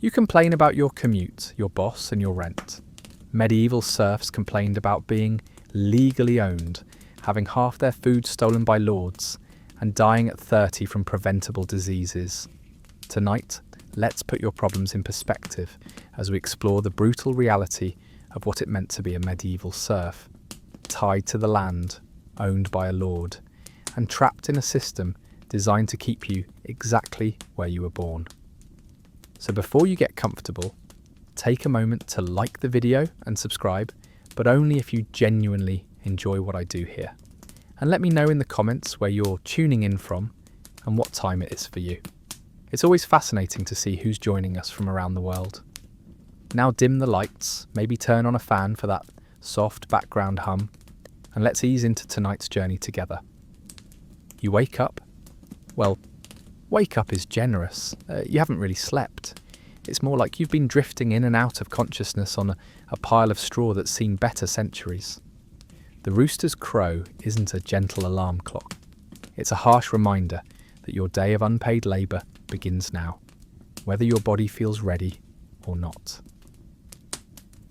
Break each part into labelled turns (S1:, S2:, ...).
S1: You complain about your commute, your boss and your rent. Medieval serfs complained about being legally owned, having half their food stolen by lords, and dying at 30 from preventable diseases. Tonight, let's put your problems in perspective as we explore the brutal reality of what it meant to be a medieval serf, tied to the land, owned by a lord, and trapped in a system designed to keep you exactly where you were born. So before you get comfortable, take a moment to like the video and subscribe, but only if you genuinely enjoy what I do here. And let me know in the comments where you're tuning in from and what time it is for you. It's always fascinating to see who's joining us from around the world. Now dim the lights, maybe turn on a fan for that soft background hum, and let's ease into tonight's journey together. You wake up. Well, wake up is generous. You haven't really slept. It's more like you've been drifting in and out of consciousness on a pile of straw that's seen better centuries. The rooster's crow isn't a gentle alarm clock. It's a harsh reminder that your day of unpaid labour begins now, whether your body feels ready or not.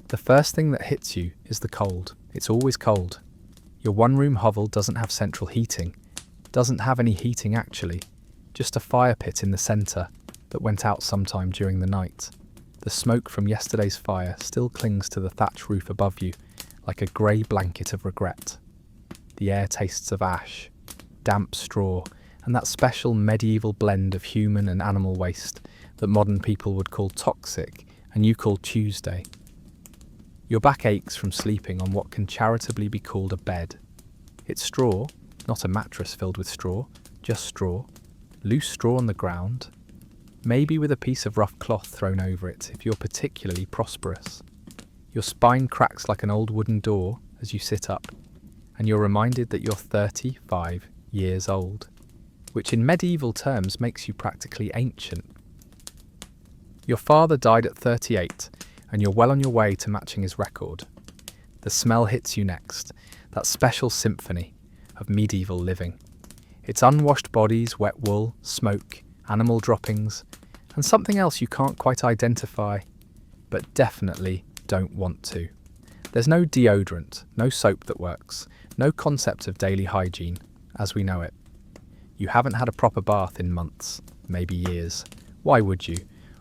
S1: The first thing that hits you is the cold. It's always cold. Your one-room hovel doesn't have central heating. Doesn't have any heating actually, just a fire pit in the centre that went out sometime during the night. The smoke from yesterday's fire still clings to the thatch roof above you like a grey blanket of regret. The air tastes of ash, damp straw, and that special medieval blend of human and animal waste that modern people would call toxic and you call Tuesday. Your back aches from sleeping on what can charitably be called a bed. It's straw, not a mattress filled with straw, just straw, loose straw on the ground, maybe with a piece of rough cloth thrown over it if you're particularly prosperous. Your spine cracks like an old wooden door as you sit up, and you're reminded that you're 35 years old, which in medieval terms makes you practically ancient. Your father died at 38, and you're well on your way to matching his record. The smell hits you next, that special symphony of medieval living. It's unwashed bodies, wet wool, smoke, animal droppings, and something else you can't quite identify, but definitely don't want to. There's no deodorant, no soap that works, no concept of daily hygiene as we know it. You haven't had a proper bath in months, maybe years. Why would you?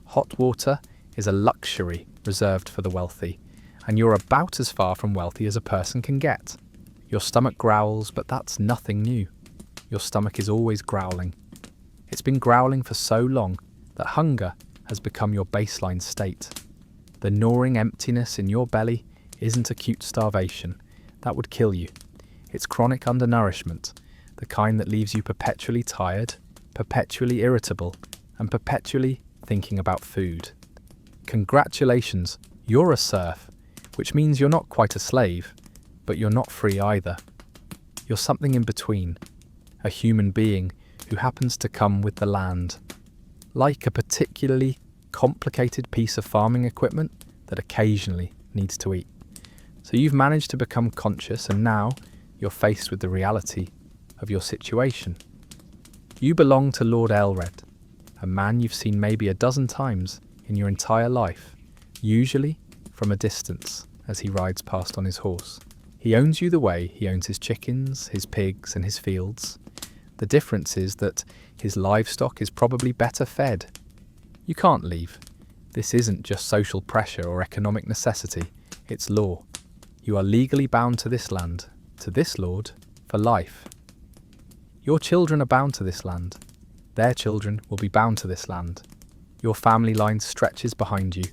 S1: Hot water is a luxury reserved for the wealthy, and you're about as far from wealthy as a person can get. Your stomach growls, but that's nothing new. Your stomach is always growling. It's been growling for so long that hunger has become your baseline state. The gnawing emptiness in your belly isn't acute starvation. That would kill you. It's chronic undernourishment, the kind that leaves you perpetually tired, perpetually irritable, and perpetually thinking about food. Congratulations, you're a serf, which means you're not quite a slave, but you're not free either. You're something in between, a human being who happens to come with the land, like a particularly complicated piece of farming equipment that occasionally needs to eat. So you've managed to become conscious, and now you're faced with the reality of your situation. You belong to Lord Aelred, a man you've seen maybe a dozen times in your entire life, usually from a distance as he rides past on his horse. He owns you the way he owns his chickens, his pigs and his fields. The difference is that his livestock is probably better fed. You can't leave. This isn't just social pressure or economic necessity, it's law. You are legally bound to this land, to this lord, for life. Your children are bound to this land. Their children will be bound to this land. Your family line stretches behind you,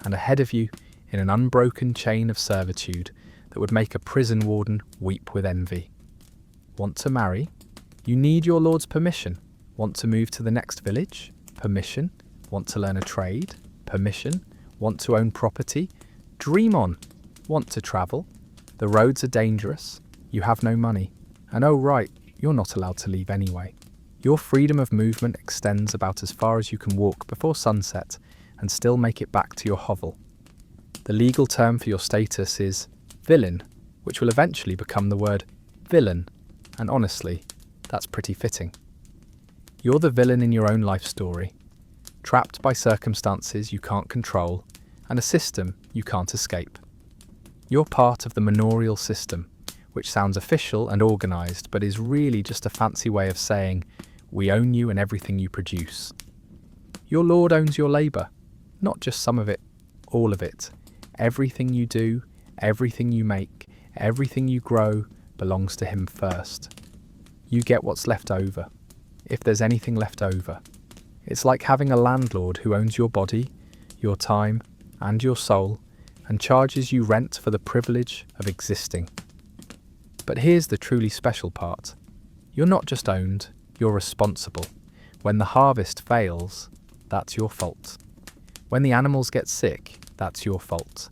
S1: and ahead of you in an unbroken chain of servitude that would make a prison warden weep with envy. Want to marry? You need your lord's permission. Want to move to the next village? Permission. Want to learn a trade? Permission. Want to own property? Dream on. Want to travel? The roads are dangerous. You have no money. And oh right, you're not allowed to leave anyway. Your freedom of movement extends about as far as you can walk before sunset and still make it back to your hovel. The legal term for your status is villain, which will eventually become the word villain, and honestly, that's pretty fitting. You're the villain in your own life story. trapped by circumstances you can't control and a system you can't escape. You're part of the manorial system, which sounds official and organised but is really just a fancy way of saying we own you and everything you produce. Your Lord owns your labour, not just some of it, all of it. Everything you do, everything you make, everything you grow belongs to him first. You get what's left over, if there's anything left over. It's like having a landlord who owns your body, your time, and your soul, and charges you rent for the privilege of existing. But here's the truly special part. You're not just owned, you're responsible. When the harvest fails, that's your fault. When the animals get sick, that's your fault.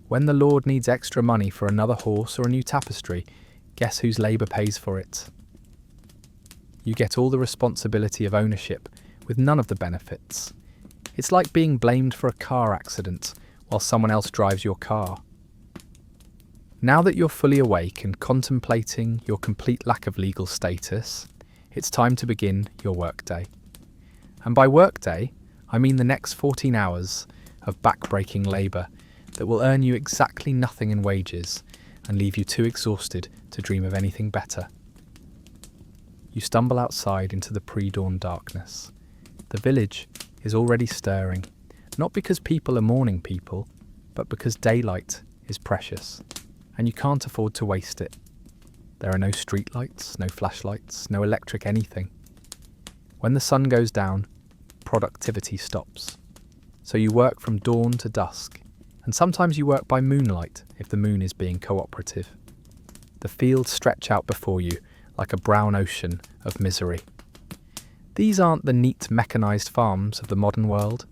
S1: When the Lord needs extra money for another horse or a new tapestry, guess whose labour pays for it? You get all the responsibility of ownership with none of the benefits. It's like being blamed for a car accident while someone else drives your car. Now that you're fully awake and contemplating your complete lack of legal status, it's time to begin your workday. And by workday, I mean the next 14 hours of back-breaking labour that will earn you exactly nothing in wages and leave you too exhausted to dream of anything better. You stumble outside into the pre-dawn darkness. The village is already stirring, not because people are mourning people, but because daylight is precious, and you can't afford to waste it. There are no streetlights, no flashlights, no electric anything. When the sun goes down, productivity stops. So you work from dawn to dusk, and sometimes you work by moonlight if the moon is being cooperative. The fields stretch out before you like a brown ocean of misery. These aren't the neat mechanised farms of the modern world.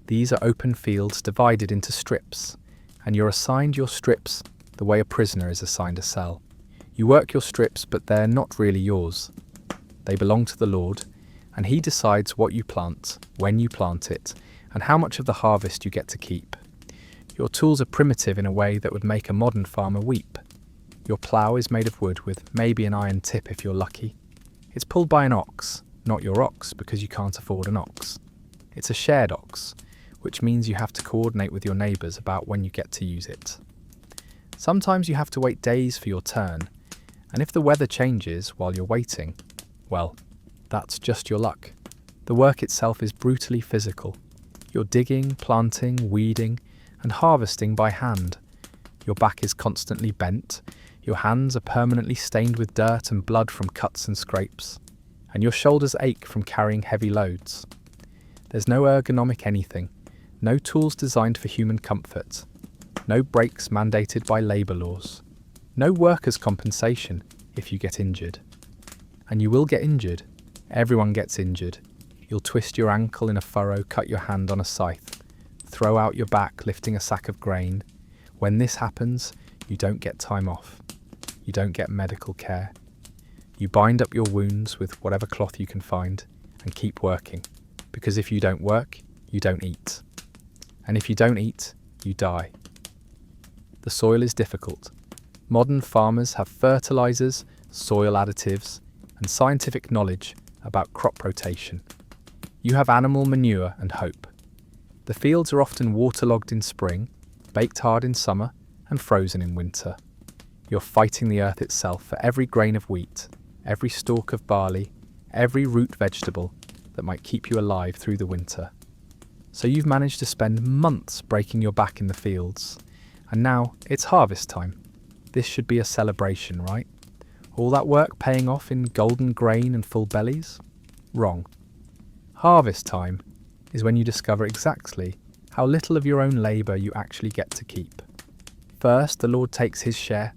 S1: These are open fields divided into strips, and you're assigned your strips the way a prisoner is assigned a cell. You work your strips, but they're not really yours. They belong to the Lord, and he decides what you plant, when you plant it, and how much of the harvest you get to keep. Your tools are primitive in a way that would make a modern farmer weep. Your plough is made of wood with maybe an iron tip if you're lucky. It's pulled by an ox, not your ox because you can't afford an ox. It's a shared ox, which means you have to coordinate with your neighbours about when you get to use it. Sometimes you have to wait days for your turn, and if the weather changes while you're waiting, well, that's just your luck. The work itself is brutally physical. You're digging, planting, weeding, and harvesting by hand. Your back is constantly bent, your hands are permanently stained with dirt and blood from cuts and scrapes, and your shoulders ache from carrying heavy loads. There's no ergonomic anything, no tools designed for human comfort, no breaks mandated by labour laws, no workers' compensation if you get injured. And you will get injured. Everyone gets injured. You'll twist your ankle in a furrow, cut your hand on a scythe, throw out your back lifting a sack of grain. When this happens, you don't get time off. You don't get medical care. You bind up your wounds with whatever cloth you can find and keep working, because if you don't work, you don't eat. And if you don't eat, you die. The soil is difficult. Modern farmers have fertilizers, soil additives, and scientific knowledge about crop rotation. You have animal manure and hope. The fields are often waterlogged in spring, baked hard in summer, and frozen in winter. You're fighting the earth itself for every grain of wheat, every stalk of barley, every root vegetable that might keep you alive through the winter. So you've managed to spend months breaking your back in the fields, and now it's harvest time. This should be a celebration, right? All that work paying off in golden grain and full bellies? Wrong. Harvest time is when you discover exactly how little of your own labour you actually get to keep. First, the Lord takes his share,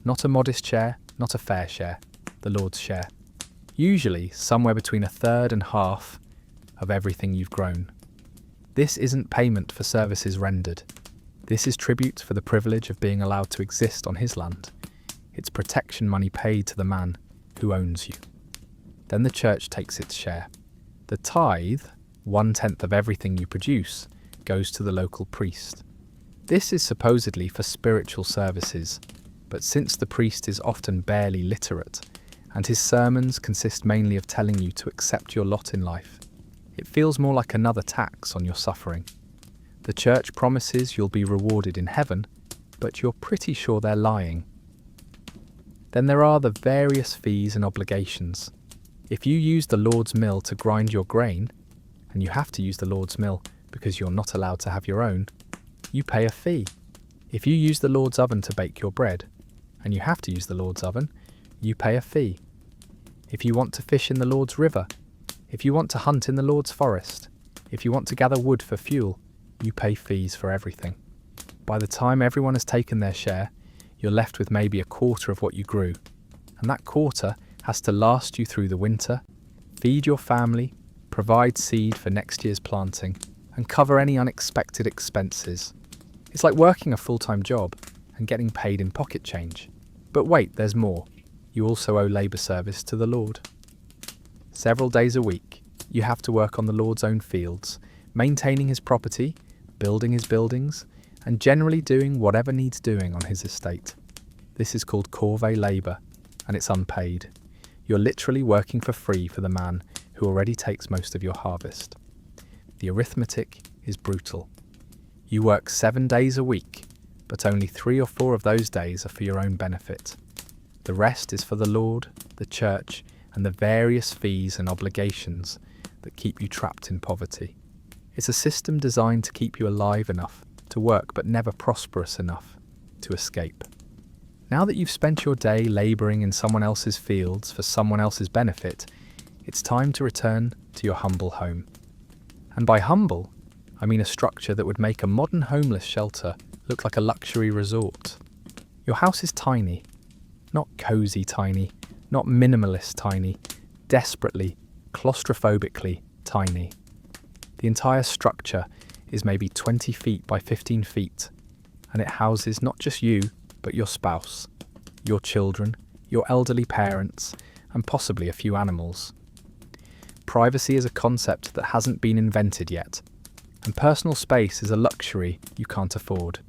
S1: not a modest share, not a fair share, the Lord's share. Usually somewhere between a third and half of everything you've grown. This isn't payment for services rendered. This is tribute for the privilege of being allowed to exist on his land. It's protection money paid to the man who owns you. Then the church takes its share. The tithe, 1/10 of everything you produce, goes to the local priest. This is supposedly for spiritual services, but since the priest is often barely literate, and his sermons consist mainly of telling you to accept your lot in life, It feels more like another tax on your suffering. The church promises you'll be rewarded in heaven, but you're pretty sure they're lying. Then there are the various fees and obligations. If you use the Lord's mill to grind your grain, and you have to use the Lord's mill because you're not allowed to have your own, you pay a fee. If you use the Lord's oven to bake your bread, and you have to use the Lord's oven, you pay a fee. If you want to fish in the Lord's river, if you want to hunt in the Lord's forest, if you want to gather wood for fuel, you pay fees for everything. By the time everyone has taken their share, you're left with maybe a quarter of what you grew, and that quarter has to last you through the winter, feed your family, provide seed for next year's planting, and cover any unexpected expenses. It's like working a full-time job and getting paid in pocket change. But wait, there's more. You also owe labour service to the Lord. Several days a week, you have to work on the Lord's own fields, maintaining his property, building his buildings, and generally doing whatever needs doing on his estate. This is called corvée labour, and it's unpaid. You're literally working for free for the man who already takes most of your harvest. The arithmetic is brutal. You work 7 days a week, but only 3 or 4 of those days are for your own benefit. The rest is for the Lord, the church, and the various fees and obligations that keep you trapped in poverty. It's a system designed to keep you alive enough to work, but never prosperous enough to escape. Now that you've spent your day labouring in someone else's fields for someone else's benefit, it's time to return to your humble home. And by humble, I mean a structure that would make a modern homeless shelter look like a luxury resort. Your house is tiny, not cosy tiny, not minimalist tiny, desperately, claustrophobically tiny. The entire structure is maybe 20 feet by 15 feet, and it houses not just you, but your spouse, your children, your elderly parents, and possibly a few animals. Privacy is a concept that hasn't been invented yet, and personal space is a luxury you can't afford.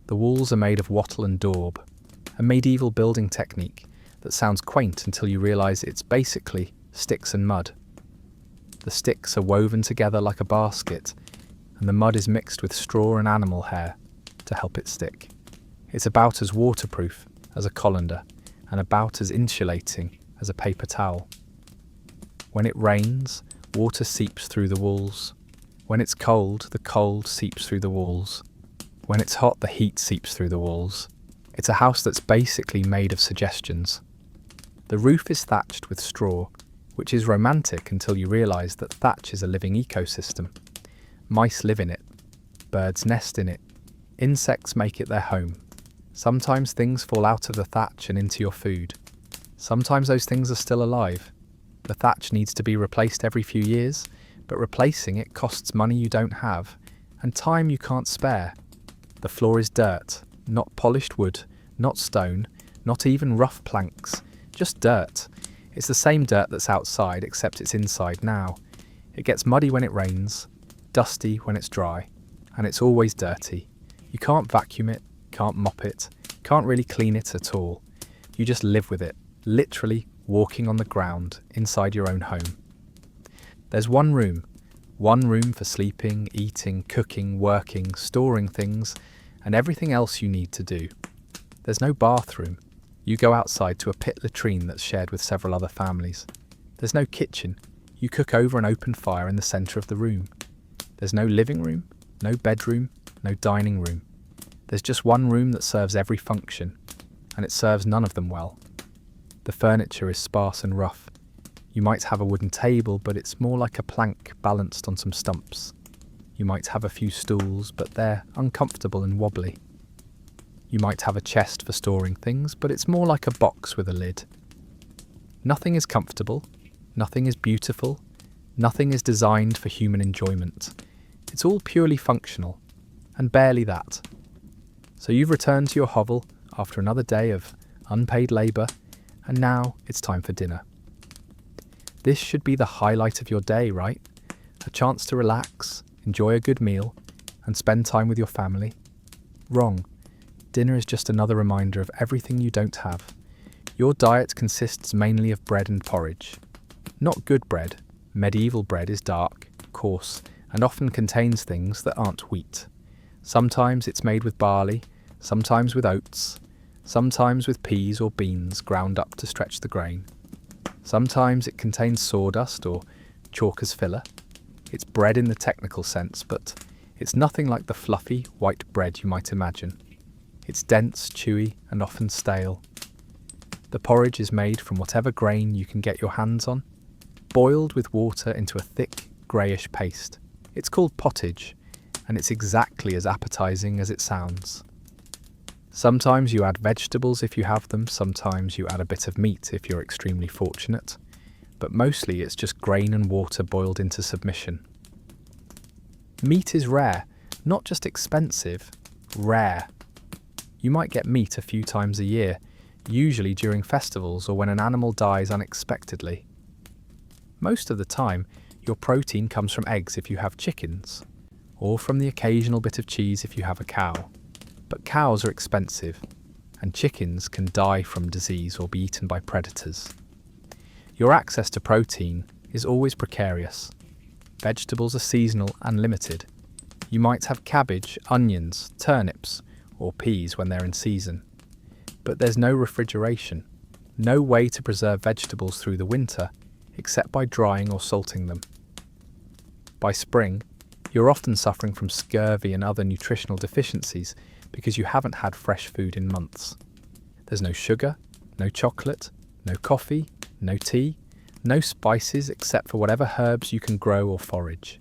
S1: The walls are made of wattle and daub, a medieval building technique that sounds quaint until you realise it's basically sticks and mud. The sticks are woven together like a basket, and the mud is mixed with straw and animal hair to help it stick. It's about as waterproof as a colander, and about as insulating as a paper towel. When it rains, water seeps through the walls. When it's cold, the cold seeps through the walls. When it's hot, the heat seeps through the walls. It's a house that's basically made of suggestions. The roof is thatched with straw, which is romantic until you realise that thatch is a living ecosystem. Mice live in it. Birds nest in it. Insects make it their home. Sometimes things fall out of the thatch and into your food. Sometimes those things are still alive. The thatch needs to be replaced every few years, but replacing it costs money you don't have, and time you can't spare. The floor is dirt, not polished wood, not stone, not even rough planks, just dirt. It's the same dirt that's outside, except it's inside now. It gets muddy when it rains, dusty when it's dry, and it's always dirty. You can't vacuum it, can't mop it, can't really clean it at all. You just live with it, literally walking on the ground inside your own home. There's one room for sleeping, eating, cooking, working, storing things, and everything else you need to do. There's no bathroom. You go outside to a pit latrine that's shared with several other families. There's no kitchen. You cook over an open fire in the centre of the room. There's no living room, no bedroom, no dining room. There's just one room that serves every function, and it serves none of them well. The furniture is sparse and rough. You might have a wooden table, but it's more like a plank balanced on some stumps. You might have a few stools, but they're uncomfortable and wobbly. You might have a chest for storing things, but it's more like a box with a lid. Nothing is comfortable, nothing is beautiful, nothing is designed for human enjoyment. It's all purely functional, and barely that. So you've returned to your hovel after another day of unpaid labour, and now it's time for dinner. This should be the highlight of your day, right? A chance to relax, enjoy a good meal, and spend time with your family. Wrong. Dinner is just another reminder of everything you don't have. Your diet consists mainly of bread and porridge. Not good bread, Medieval bread is dark, coarse, and often contains things that aren't wheat. Sometimes it's made with barley, sometimes with oats, sometimes with peas or beans ground up to stretch the grain. Sometimes it contains sawdust or chalk as filler. It's bread in the technical sense, but it's nothing like the fluffy, white bread you might imagine. It's dense, chewy, and often stale. The porridge is made from whatever grain you can get your hands on, boiled with water into a thick, greyish paste. It's called pottage, and it's exactly as appetizing as it sounds. Sometimes you add vegetables if you have them, sometimes you add a bit of meat if you're extremely fortunate, but mostly it's just grain and water boiled into submission. Meat is rare, not just expensive, rare. You might get meat a few times a year, usually during festivals or when an animal dies unexpectedly. Most of the time, your protein comes from eggs if you have chickens, or from the occasional bit of cheese if you have a cow. But cows are expensive, and chickens can die from disease or be eaten by predators. Your access to protein is always precarious. Vegetables are seasonal and limited. You might have cabbage, onions, turnips, or peas when they're in season. But there's no refrigeration, no way to preserve vegetables through the winter, except by drying or salting them. By spring, you're often suffering from scurvy and other nutritional deficiencies because you haven't had fresh food in months. There's no sugar, no chocolate, no coffee, no tea, no spices except for whatever herbs you can grow or forage.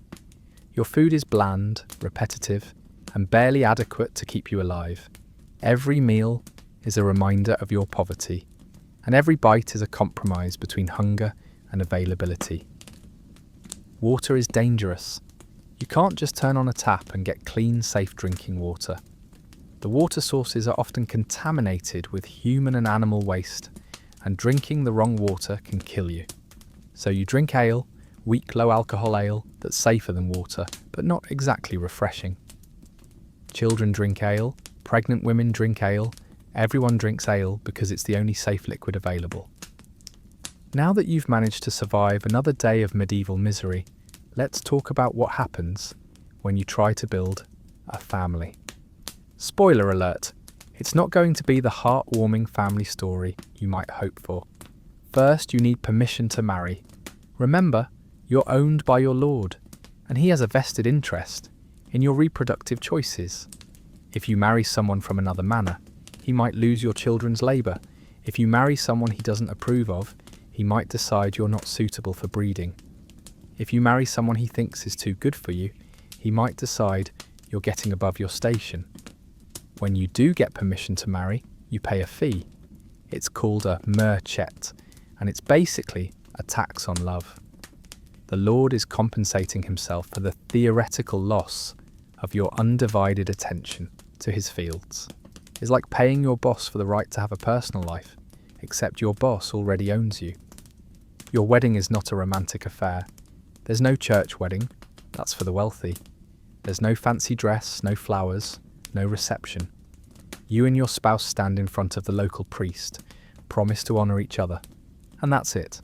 S1: Your food is bland, repetitive, and barely adequate to keep you alive. Every meal is a reminder of your poverty, and every bite is a compromise between hunger and availability. Water is dangerous. You can't just turn on a tap and get clean, safe drinking water. The water sources are often contaminated with human and animal waste, and drinking the wrong water can kill you. So you drink ale, weak low-alcohol ale that's safer than water, but not exactly refreshing. Children drink ale, pregnant women drink ale, everyone drinks ale because it's the only safe liquid available. Now that you've managed to survive another day of medieval misery, let's talk about what happens when you try to build a family. Spoiler alert, it's not going to be the heartwarming family story you might hope for. First, you need permission to marry. Remember, you're owned by your Lord, and he has a vested interest in your reproductive choices. If you marry someone from another manor, he might lose your children's labour. If you marry someone he doesn't approve of, he might decide you're not suitable for breeding. If you marry someone he thinks is too good for you, he might decide you're getting above your station. When you do get permission to marry, you pay a fee. It's called a merchet, and it's basically a tax on love. The Lord is compensating himself for the theoretical loss of your undivided attention to his fields. It's like paying your boss for the right to have a personal life, except your boss already owns you. Your wedding is not a romantic affair. There's no church wedding, that's for the wealthy. There's no fancy dress, no flowers, no reception. You and your spouse stand in front of the local priest, promise to honour each other, and that's it.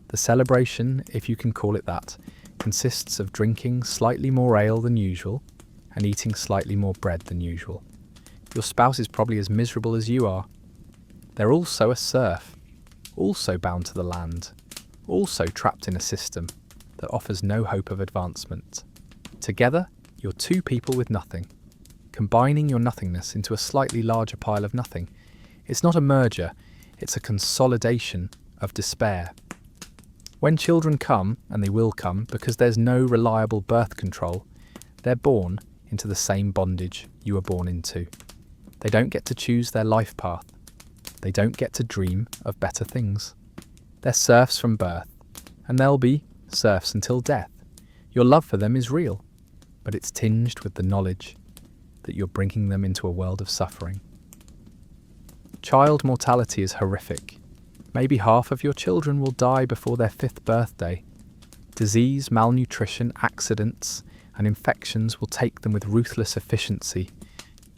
S1: The celebration, if you can call it that, consists of drinking slightly more ale than usual and eating slightly more bread than usual. Your spouse is probably as miserable as you are. They're also a serf, also bound to the land, also trapped in a system that offers no hope of advancement. Together, you're two people with nothing, combining your nothingness into a slightly larger pile of nothing. It's not a merger, it's a consolidation of despair. When children come, and they will come because there's no reliable birth control, they're born into the same bondage you were born into. They don't get to choose their life path. They don't get to dream of better things. They're serfs from birth, and they'll be serfs until death. Your love for them is real, but it's tinged with the knowledge that you're bringing them into a world of suffering. Child mortality is horrific. Maybe half of your children will die before their 5th birthday. Disease, malnutrition, accidents, and infections will take them with ruthless efficiency.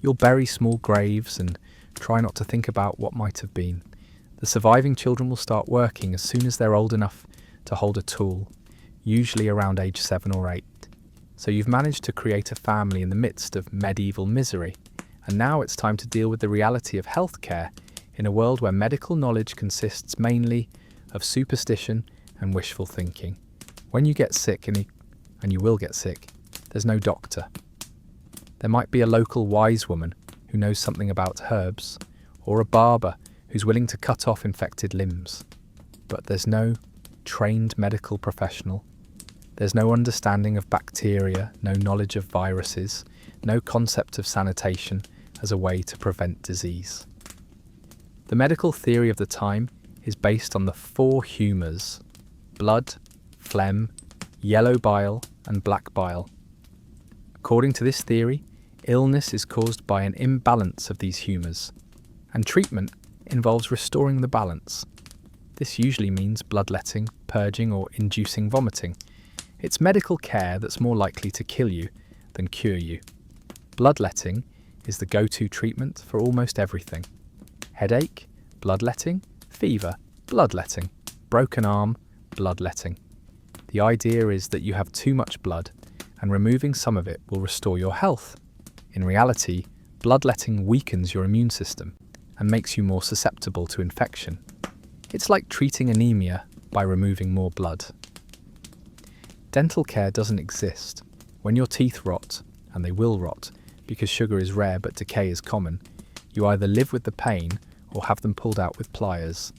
S1: You'll bury small graves and try not to think about what might have been. The surviving children will start working as soon as they're old enough to hold a tool. usually around age 7 or 8. So you've managed to create a family in the midst of medieval misery, and now it's time to deal with the reality of healthcare in a world where medical knowledge consists mainly of superstition and wishful thinking. When you get sick, and you will get sick, there's no doctor. There might be a local wise woman who knows something about herbs, or a barber who's willing to cut off infected limbs. But there's no trained medical professional. There's no understanding of bacteria, no knowledge of viruses, no concept of sanitation as a way to prevent disease. The medical theory of the time is based on the 4 humours: blood, phlegm, yellow bile, and black bile. According to this theory, illness is caused by an imbalance of these humours, and treatment involves restoring the balance. This usually means bloodletting, purging, or inducing vomiting. It's medical care that's more likely to kill you than cure you. Bloodletting is the go-to treatment for almost everything. Headache, bloodletting; fever, bloodletting; broken arm, bloodletting. The idea is that you have too much blood, and removing some of it will restore your health. In reality, bloodletting weakens your immune system and makes you more susceptible to infection. It's like treating anemia by removing more blood. Dental care doesn't exist. When your teeth rot, and they will rot, because sugar is rare but decay is common, you either live with the pain or have them pulled out with pliers.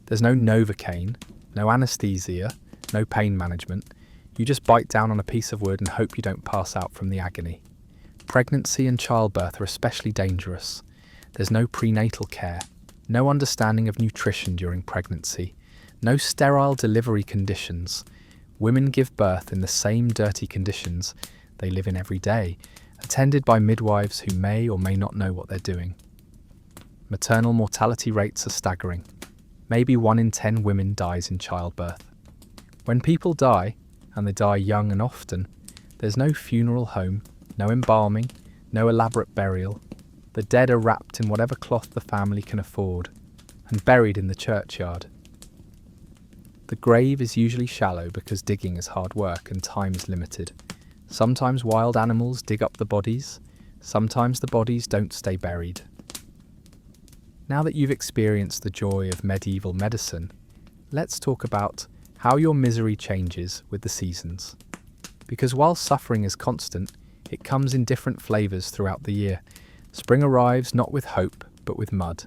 S1: There's no Novocaine, no anaesthesia, no pain management. You just bite down on a piece of wood and hope you don't pass out from the agony. Pregnancy and childbirth are especially dangerous. There's no prenatal care, no understanding of nutrition during pregnancy, no sterile delivery conditions. Women give birth in the same dirty conditions they live in every day, attended by midwives who may or may not know what they're doing. Maternal mortality rates are staggering. Maybe 1 in 10 women dies in childbirth. When people die, and they die young and often, there's no funeral home, no embalming, no elaborate burial. The dead are wrapped in whatever cloth the family can afford and buried in the churchyard. The grave is usually shallow because digging is hard work and time is limited. Sometimes wild animals dig up the bodies, sometimes the bodies don't stay buried. Now that you've experienced the joy of medieval medicine, let's talk about how your misery changes with the seasons. Because while suffering is constant, it comes in different flavours throughout the year. Spring arrives not with hope, but with mud.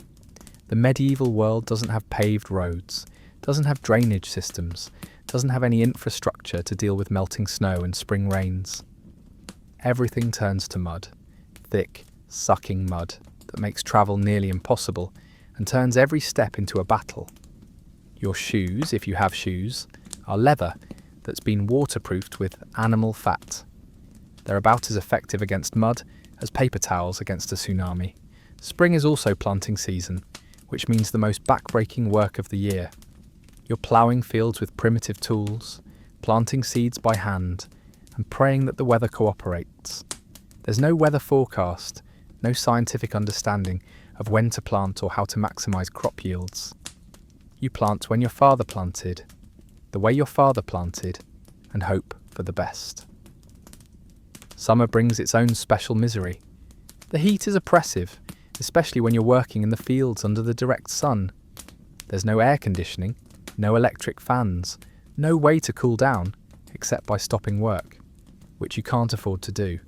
S1: The medieval world doesn't have paved roads, doesn't have drainage systems, doesn't have any infrastructure to deal with melting snow and spring rains. Everything turns to mud, thick, sucking mud that makes travel nearly impossible and turns every step into a battle. Your shoes, if you have shoes, are leather that's been waterproofed with animal fat. They're about as effective against mud as paper towels against a tsunami. Spring is also planting season, which means the most back-breaking work of the year. You're ploughing fields with primitive tools, planting seeds by hand, and praying that the weather cooperates. There's no weather forecast, no scientific understanding of when to plant or how to maximise crop yields. You plant when your father planted, the way your father planted, and hope for the best. Summer brings its own special misery. The heat is oppressive, especially when you're working in the fields under the direct sun. There's no air conditioning, no electric fans, no way to cool down except by stopping work, which you can't afford to do.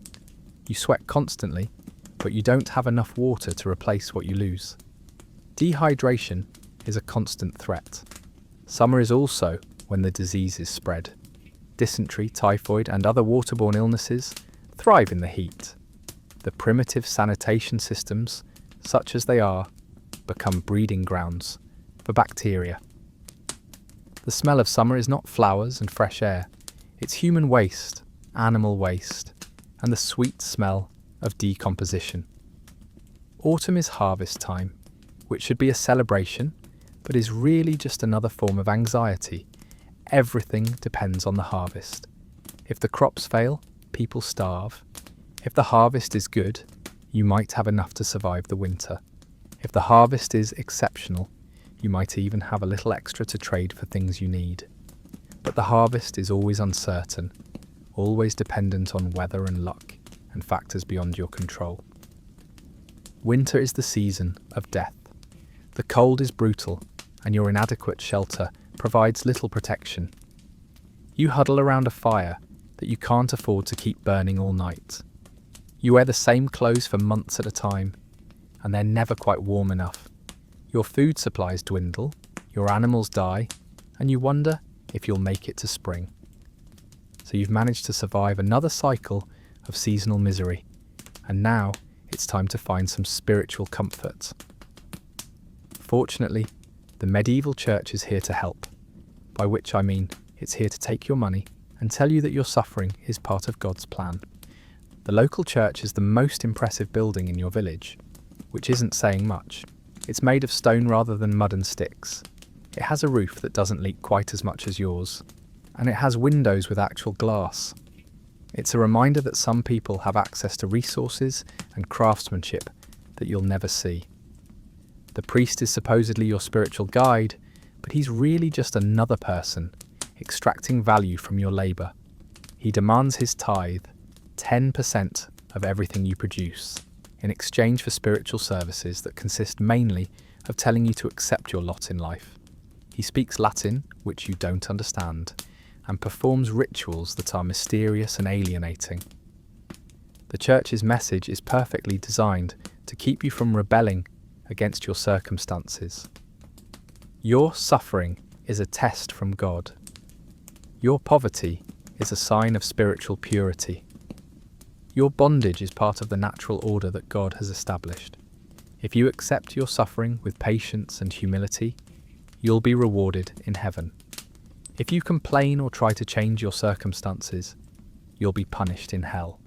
S1: You sweat constantly, but you don't have enough water to replace what you lose. Dehydration is a constant threat. Summer is also when the diseases spread. Dysentery, typhoid, and other waterborne illnesses thrive in the heat. The primitive sanitation systems, such as they are, become breeding grounds for bacteria. The smell of summer is not flowers and fresh air, it's human waste, animal waste, and the sweet smell of decomposition. Autumn is harvest time, which should be a celebration, but is really just another form of anxiety. Everything depends on the harvest. If the crops fail, people starve. If the harvest is good, you might have enough to survive the winter. If the harvest is exceptional, you might even have a little extra to trade for things you need. But the harvest is always uncertain, always dependent on weather and luck, and factors beyond your control. Winter is the season of death. The cold is brutal, and your inadequate shelter provides little protection. You huddle around a fire that you can't afford to keep burning all night. You wear the same clothes for months at a time, and they're never quite warm enough. Your food supplies dwindle, your animals die, and you wonder if you'll make it to spring. So you've managed to survive another cycle of seasonal misery, and now it's time to find some spiritual comfort. Fortunately, the medieval church is here to help, by which I mean it's here to take your money and tell you that your suffering is part of God's plan. The local church is the most impressive building in your village, which isn't saying much. It's made of stone rather than mud and sticks. It has a roof that doesn't leak quite as much as yours, and it has windows with actual glass. It's a reminder that some people have access to resources and craftsmanship that you'll never see. The priest is supposedly your spiritual guide, but he's really just another person extracting value from your labour. He demands his tithe, 10% of everything you produce, in exchange for spiritual services that consist mainly of telling you to accept your lot in life. He speaks Latin, which you don't understand, and performs rituals that are mysterious and alienating. The church's message is perfectly designed to keep you from rebelling against your circumstances. Your suffering is a test from God. Your poverty is a sign of spiritual purity. Your bondage is part of the natural order that God has established. If you accept your suffering with patience and humility, you'll be rewarded in heaven. If you complain or try to change your circumstances, you'll be punished in hell.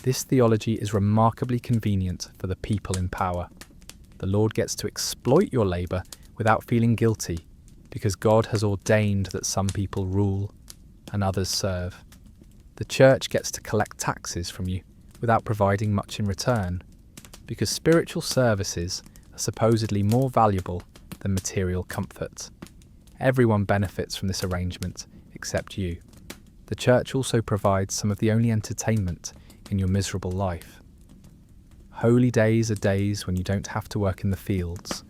S1: This theology is remarkably convenient for the people in power. The Lord gets to exploit your labour without feeling guilty, because God has ordained that some people rule and others serve. The church gets to collect taxes from you without providing much in return, because spiritual services are supposedly more valuable than material comfort. Everyone benefits from this arrangement except you. The church also provides some of the only entertainment in your miserable life. Holy days are days when you don't have to work in the fields,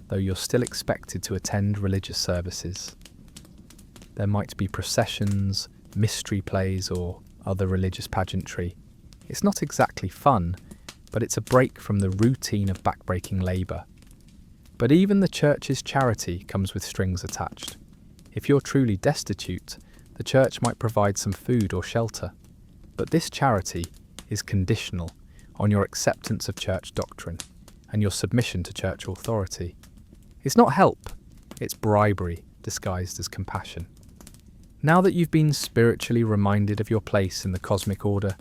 S1: though you're still expected to attend religious services. There might be processions, mystery plays, or other religious pageantry. It's not exactly fun, but it's a break from the routine of backbreaking labour. But even the church's charity comes with strings attached. If you're truly destitute, the church might provide some food or shelter. But this charity is conditional on your acceptance of church doctrine and your submission to church authority. It's not help, it's bribery disguised as compassion. Now that you've been spiritually reminded of your place in the cosmic order,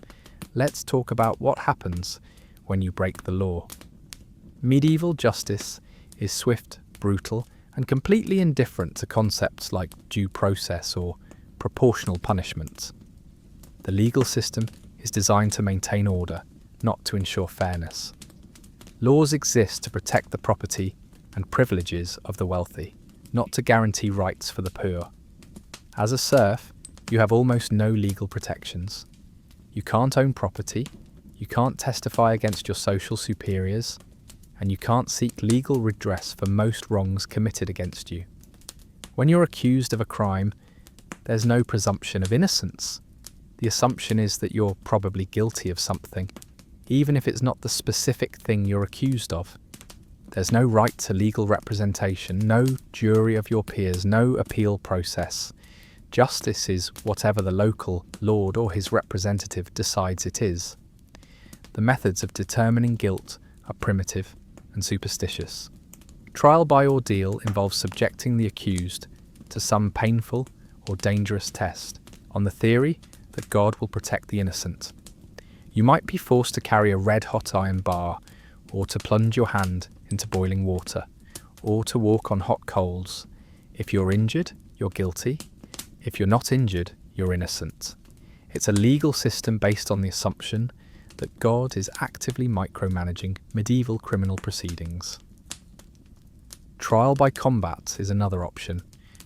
S1: let's talk about what happens when you break the law. Medieval justice is swift, brutal, and completely indifferent to concepts like due process or proportional punishment. The legal system is designed to maintain order, not to ensure fairness. Laws exist to protect the property and privileges of the wealthy, not to guarantee rights for the poor. As a serf, you have almost no legal protections. You can't own property, you can't testify against your social superiors, and you can't seek legal redress for most wrongs committed against you. When you're accused of a crime, there's no presumption of innocence. The assumption is that you're probably guilty of something, even if it's not the specific thing you're accused of. There's no right to legal representation, no jury of your peers, no appeal process. Justice is whatever the local lord or his representative decides it is. The methods of determining guilt are primitive and superstitious. Trial by ordeal involves subjecting the accused to some painful or dangerous test, on the theory that God will protect the innocent. You might be forced to carry a red-hot iron bar, or to plunge your hand into boiling water, or to walk on hot coals. If you're injured, you're guilty. If you're not injured, you're innocent. It's a legal system based on the assumption that God is actively micromanaging medieval criminal proceedings. Trial by combat is another option.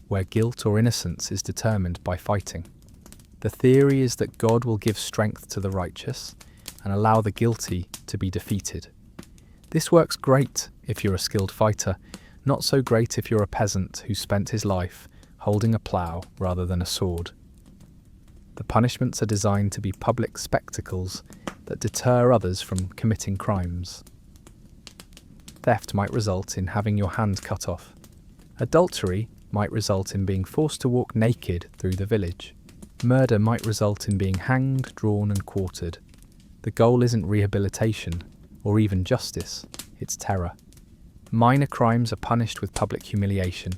S1: where guilt or innocence is determined by fighting. The theory is that God will give strength to the righteous and allow the guilty to be defeated. This works great if you're a skilled fighter, not so great if you're a peasant who spent his life holding a plough rather than a sword. The punishments are designed to be public spectacles that deter others from committing crimes. Theft might result in having your hand cut off. Adultery might result in being forced to walk naked through the village. Murder might result in being hanged, drawn and quartered. The goal isn't rehabilitation or even justice, it's terror. Minor crimes are punished with public humiliation.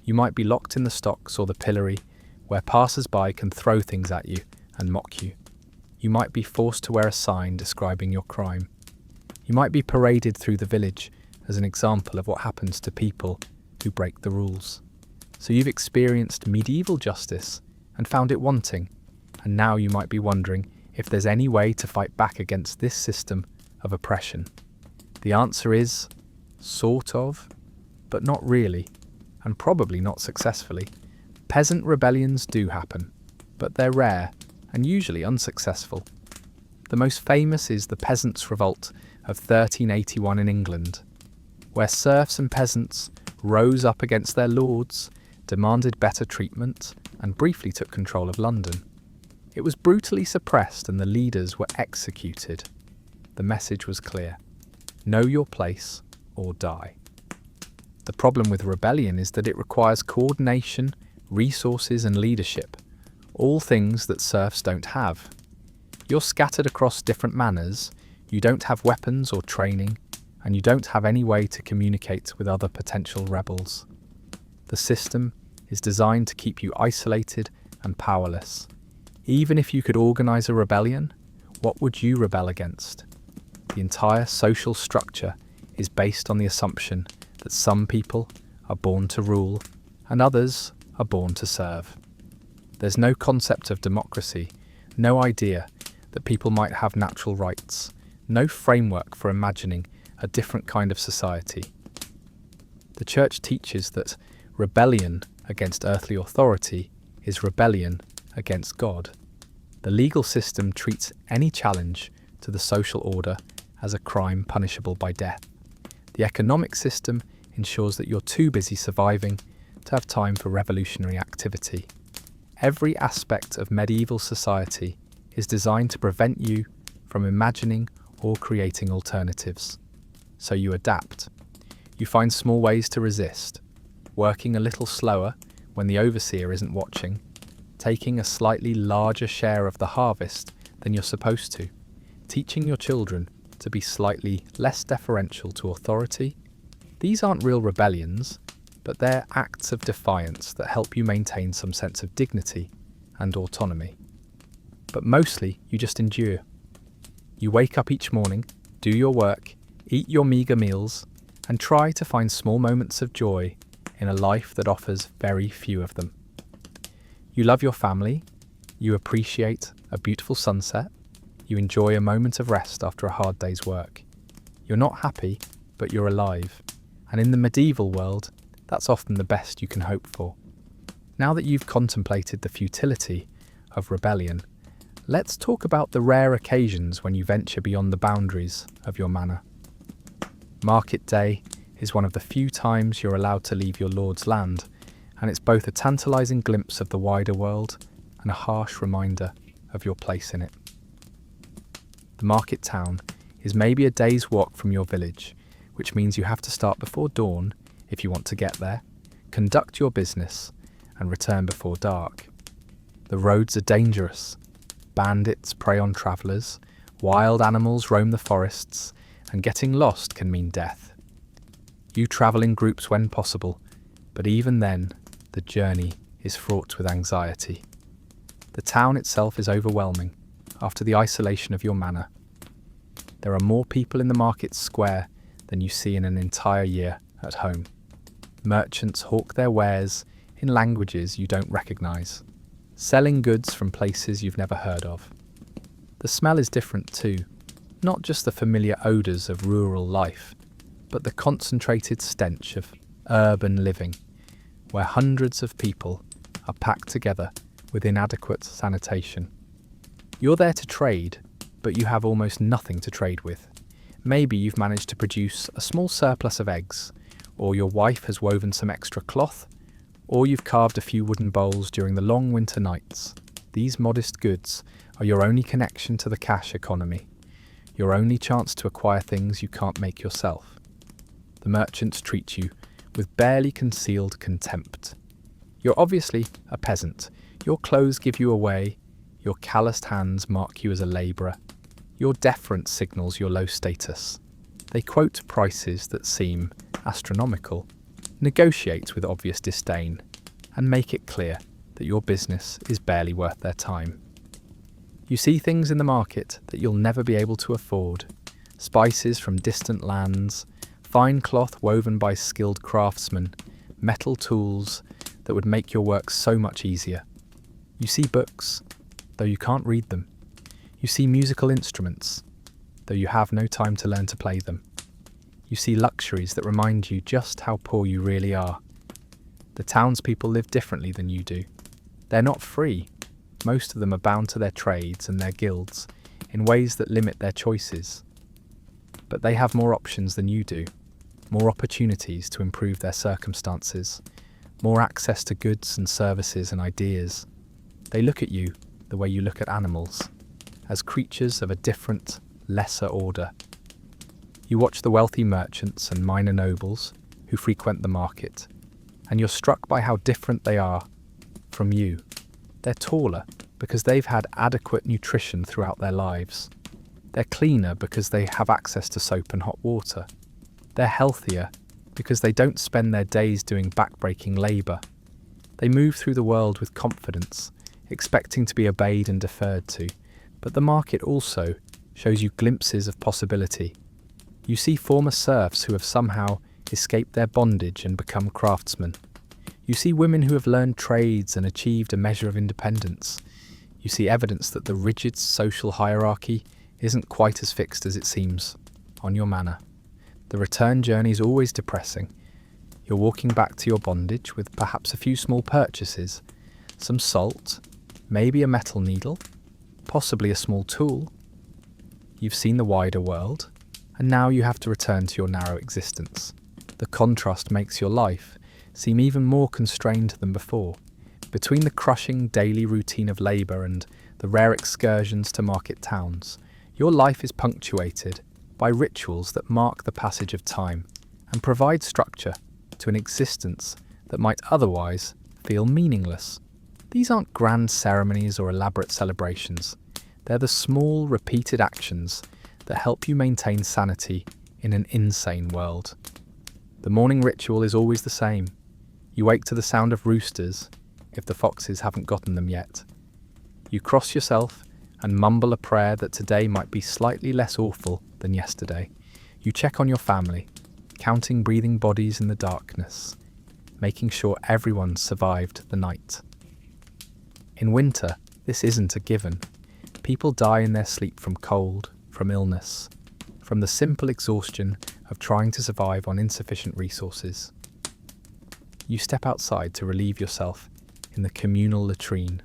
S1: You might be locked in the stocks or the pillory, where passers-by can throw things at you and mock you. You might be forced to wear a sign describing your crime. You might be paraded through the village as an example of what happens to people who break the rules. So you've experienced medieval justice and found it wanting, and now you might be wondering if there's any way to fight back against this system of oppression. The answer is, sort of, but not really, and probably not successfully. Peasant rebellions do happen, but they're rare and usually unsuccessful. The most famous is the Peasants' Revolt of 1381 in England, where serfs and peasants rose up against their lords, demanded better treatment, and briefly took control of London. It was brutally suppressed and the leaders were executed. The message was clear: know your place or die. The problem with rebellion is that it requires coordination, resources and leadership, all things that serfs don't have. You're scattered across different manors, you don't have weapons or training, and you don't have any way to communicate with other potential rebels. The system is designed to keep you isolated and powerless. Even if you could organise a rebellion, what would you rebel against? The entire social structure is based on the assumption that some people are born to rule and others are born to serve. There's no concept of democracy, no idea that people might have natural rights, no framework for imagining a different kind of society. The Church teaches that rebellion against earthly authority is rebellion against God. The legal system treats any challenge to the social order as a crime punishable by death. The economic system ensures that you're too busy surviving to have time for revolutionary activity. Every aspect of medieval society is designed to prevent you from imagining or creating alternatives. So you adapt. You find small ways to resist, working a little slower when the overseer isn't watching, taking a slightly larger share of the harvest than you're supposed to, teaching your children to be slightly less deferential to authority. These aren't real rebellions, but they're acts of defiance that help you maintain some sense of dignity and autonomy. But mostly, you just endure. You wake up each morning, do your work, eat your meagre meals, and try to find small moments of joy in a life that offers very few of them. You love your family, you appreciate a beautiful sunset, you enjoy a moment of rest after a hard day's work. You're not happy, but you're alive. And in the medieval world, that's often the best you can hope for. Now that you've contemplated the futility of rebellion, let's talk about the rare occasions when you venture beyond the boundaries of your manor. Market day is one of the few times you're allowed to leave your lord's land, and it's both a tantalising glimpse of the wider world and a harsh reminder of your place in it. The market town is maybe a day's walk from your village, which means you have to start before dawn if you want to get there, conduct your business, and return before dark. The roads are dangerous. Bandits prey on travellers, wild animals roam the forests, and getting lost can mean death. You travel in groups when possible, but even then, the journey is fraught with anxiety. The town itself is overwhelming after the isolation of your manor. There are more people in the market square than you see in an entire year at home. Merchants hawk their wares in languages you don't recognise, selling goods from places you've never heard of. The smell is different too, not just the familiar odours of rural life, but the concentrated stench of urban living, where hundreds of people are packed together with inadequate sanitation. You're there to trade, but you have almost nothing to trade with. Maybe you've managed to produce a small surplus of eggs, or your wife has woven some extra cloth, or you've carved a few wooden bowls during the long winter nights. These modest goods are your only connection to the cash economy, your only chance to acquire things you can't make yourself. The merchants treat you with barely concealed contempt. You're obviously a peasant. Your clothes give you away. Your calloused hands mark you as a labourer. Your deference signals your low status. They quote prices that seem astronomical, negotiate with obvious disdain, and make it clear that your business is barely worth their time. You see things in the market that you'll never be able to afford. Spices from distant lands, fine cloth woven by skilled craftsmen, metal tools that would make your work so much easier. You see books, though you can't read them. You see musical instruments, though you have no time to learn to play them. You see luxuries that remind you just how poor you really are. The townspeople live differently than you do. They're not free. Most of them are bound to their trades and their guilds in ways that limit their choices. But they have more options than you do, more opportunities to improve their circumstances, more access to goods and services and ideas. They look at you the way you look at animals, as creatures of a different, lesser order. You watch the wealthy merchants and minor nobles who frequent the market, and you're struck by how different they are from you. They're taller because they've had adequate nutrition throughout their lives. They're cleaner because they have access to soap and hot water. They're healthier because they don't spend their days doing back-breaking labour. They move through the world with confidence, expecting to be obeyed and deferred to. But the market also shows you glimpses of possibility. You see former serfs who have somehow escaped their bondage and become craftsmen. You see women who have learned trades and achieved a measure of independence. You see evidence that the rigid social hierarchy isn't quite as fixed as it seems on your manor. The return journey is always depressing. You're walking back to your bondage with perhaps a few small purchases, some salt, maybe a metal needle, possibly a small tool. You've seen the wider world, and now you have to return to your narrow existence. The contrast makes your life seem even more constrained than before. Between the crushing daily routine of labour and the rare excursions to market towns, your life is punctuated by rituals that mark the passage of time and provide structure to an existence that might otherwise feel meaningless. These aren't grand ceremonies or elaborate celebrations. They're the small, repeated actions that help you maintain sanity in an insane world. The morning ritual is always the same. You wake to the sound of roosters, if the foxes haven't gotten them yet. You cross yourself and mumble a prayer that today might be slightly less awful than yesterday. You check on your family, counting breathing bodies in the darkness, making sure everyone survived the night. In winter, this isn't a given. People die in their sleep from cold, from illness, from the simple exhaustion of trying to survive on insufficient resources. You step outside to relieve yourself in the communal latrine,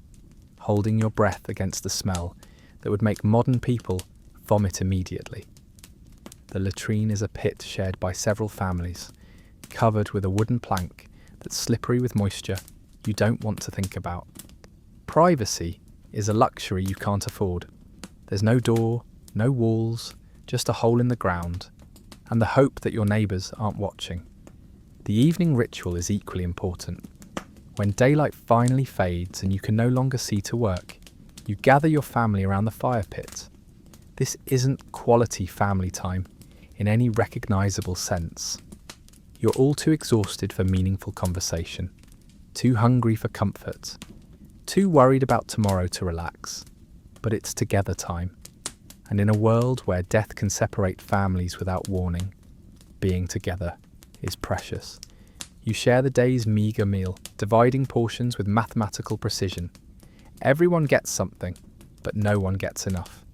S1: holding your breath against the smell that would make modern people vomit immediately. The latrine is a pit shared by several families, covered with a wooden plank that's slippery with moisture you don't want to think about. Privacy is a luxury you can't afford. There's no door, no walls, just a hole in the ground, and the hope that your neighbours aren't watching. The evening ritual is equally important. When daylight finally fades and you can no longer see to work, you gather your family around the fire pit. This isn't quality family time in any recognisable sense. You're all too exhausted for meaningful conversation, too hungry for comfort, too worried about tomorrow to relax. But it's together time. And in a world where death can separate families without warning, being together is precious. You share the day's meagre meal, dividing portions with mathematical precision. Everyone gets something, but no one gets enough.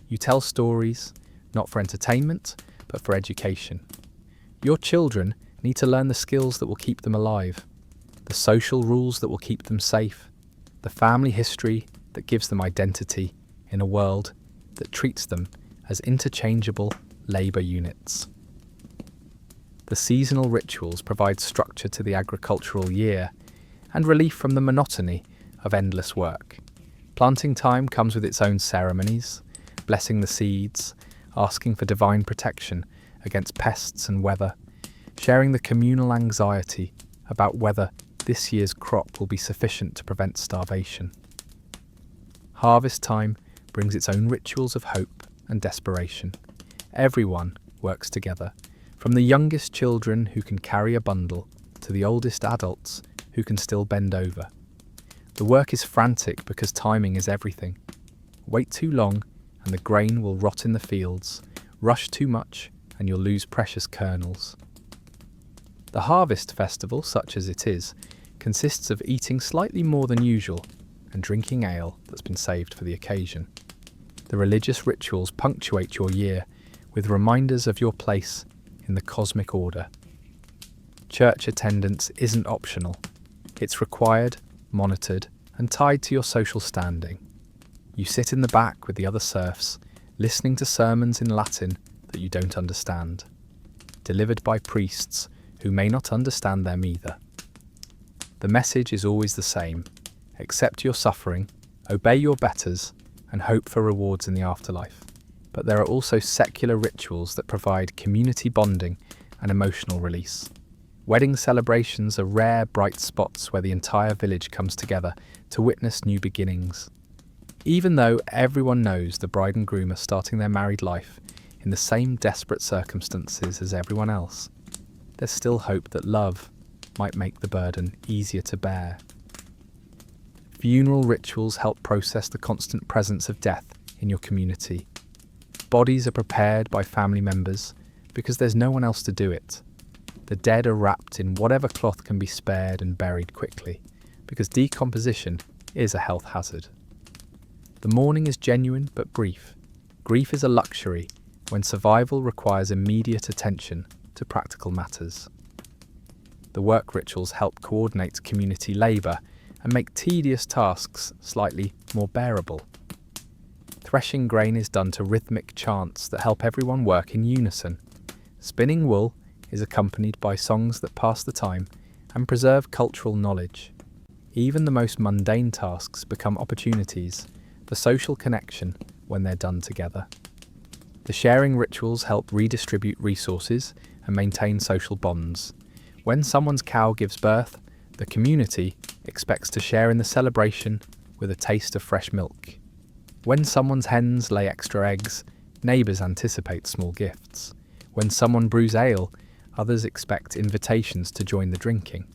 S1: You tell stories, not for entertainment, but for education. Your children need to learn the skills that will keep them alive. the social rules that will keep them safe, the family history that gives them identity in a world that treats them as interchangeable labour units. The seasonal rituals provide structure to the agricultural year and relief from the monotony of endless work. Planting time comes with its own ceremonies, blessing the seeds, asking for divine protection against pests and weather, sharing the communal anxiety about whether this year's crop will be sufficient to prevent starvation. Harvest time brings its own rituals of hope and desperation. Everyone works together, from the youngest children who can carry a bundle to the oldest adults who can still bend over. The work is frantic because timing is everything. Wait too long and the grain will rot in the fields. Rush too much and you'll lose precious kernels. The harvest festival, such as it is, consists of eating slightly more than usual and drinking ale that's been saved for the occasion. The religious rituals punctuate your year with reminders of your place in the cosmic order. Church attendance isn't optional. It's required, monitored, and tied to your social standing. You sit in the back with the other serfs, listening to sermons in Latin that you don't understand, delivered by priests who may not understand them either. The message is always the same: accept your suffering, obey your betters, and hope for rewards in the afterlife. But there are also secular rituals that provide community bonding and emotional release. Wedding celebrations are rare, bright spots where the entire village comes together to witness new beginnings. Even though everyone knows the bride and groom are starting their married life in the same desperate circumstances as everyone else, there's still hope that love might make the burden easier to bear. Funeral rituals help process the constant presence of death in your community. Bodies are prepared by family members because there's no one else to do it. The dead are wrapped in whatever cloth can be spared and buried quickly, because decomposition is a health hazard. The mourning is genuine but brief. Grief is a luxury when survival requires immediate attention to practical matters. The work rituals help coordinate community labour and make tedious tasks slightly more bearable. Threshing grain is done to rhythmic chants that help everyone work in unison. Spinning wool is accompanied by songs that pass the time and preserve cultural knowledge. Even the most mundane tasks become opportunities for social connection when they're done together. The sharing rituals help redistribute resources and maintain social bonds. When someone's cow gives birth, the community expects to share in the celebration with a taste of fresh milk. When someone's hens lay extra eggs, neighbours anticipate small gifts. When someone brews ale, others expect invitations to join the drinking.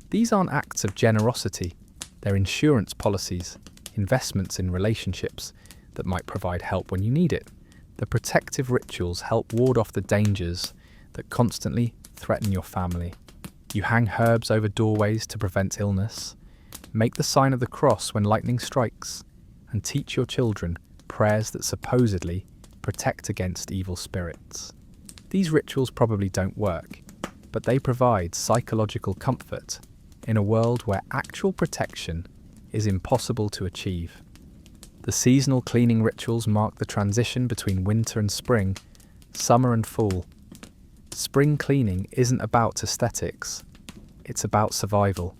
S1: These aren't acts of generosity, they're insurance policies, investments in relationships that might provide help when you need it. The protective rituals help ward off the dangers that constantly threaten your family. You hang herbs over doorways to prevent illness, make the sign of the cross when lightning strikes, and teach your children prayers that supposedly protect against evil spirits. These rituals probably don't work, but they provide psychological comfort in a world where actual protection is impossible to achieve. The seasonal cleaning rituals mark the transition between winter and spring, summer and fall. Spring cleaning isn't about aesthetics, it's about survival.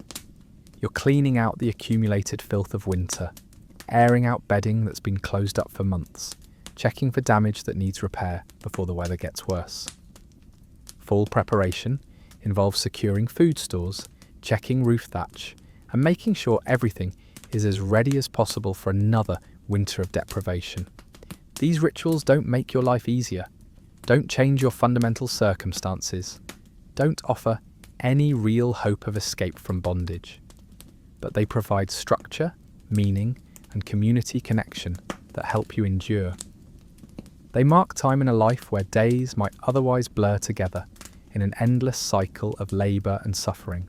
S1: You're cleaning out the accumulated filth of winter, airing out bedding that's been closed up for months, checking for damage that needs repair before the weather gets worse. Fall preparation involves securing food stores, checking roof thatch, and making sure everything is as ready as possible for another winter of deprivation. These rituals don't make your life easier, don't change your fundamental circumstances, don't offer any real hope of escape from bondage, but they provide structure, meaning, and community connection that help you endure. They mark time in a life where days might otherwise blur together in an endless cycle of labour and suffering.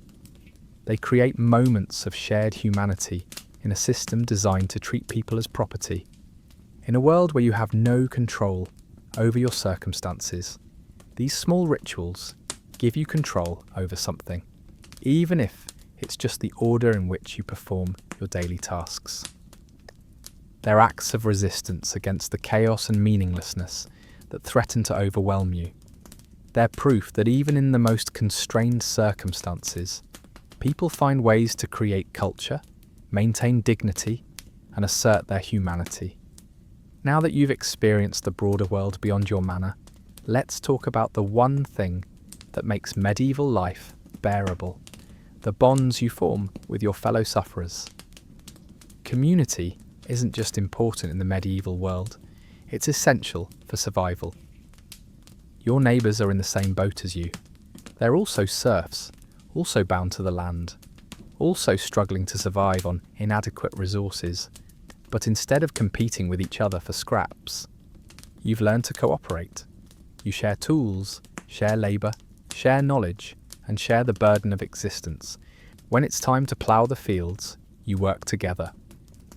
S1: They create moments of shared humanity in a system designed to treat people as property. In a world where you have no control over your circumstances, these small rituals give you control over something, even if it's just the order in which you perform your daily tasks. They're acts of resistance against the chaos and meaninglessness that threaten to overwhelm you. They're proof that even in the most constrained circumstances, people find ways to create culture, maintain dignity, and assert their humanity. Now that you've experienced the broader world beyond your manor, let's talk about the one thing that makes medieval life bearable: the bonds you form with your fellow sufferers. Community isn't just important in the medieval world, it's essential for survival. Your neighbours are in the same boat as you. They're also serfs, also bound to the land, also struggling to survive on inadequate resources. But instead of competing with each other for scraps, you've learned to cooperate. You share tools, share labour, share knowledge, and share the burden of existence. When it's time to plough the fields, you work together.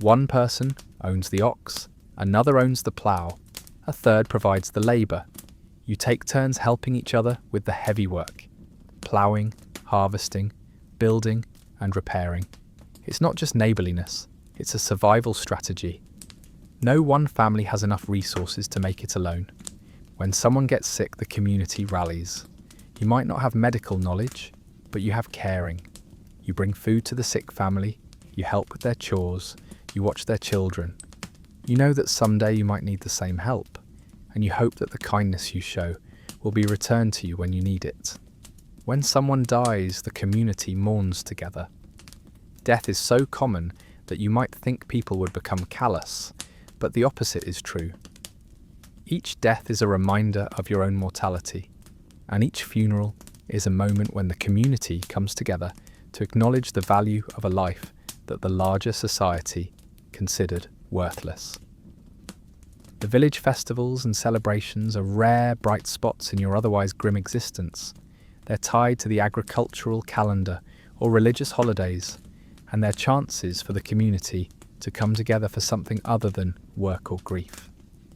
S1: One person owns the ox, another owns the plough, a third provides the labour. You take turns helping each other with the heavy work: ploughing, harvesting, building, and repairing. It's not just neighbourliness, it's a survival strategy. No one family has enough resources to make it alone. When someone gets sick, the community rallies. You might not have medical knowledge, but you have caring. You bring food to the sick family, you help with their chores, you watch their children. You know that someday you might need the same help, and you hope that the kindness you show will be returned to you when you need it. When someone dies, the community mourns together. Death is so common that you might think people would become callous, but the opposite is true. Each death is a reminder of your own mortality, and each funeral is a moment when the community comes together to acknowledge the value of a life that the larger society considered worthless. The village festivals and celebrations are rare, bright spots in your otherwise grim existence. They're tied to the agricultural calendar or religious holidays, and they're chances for the community to come together for something other than work or grief.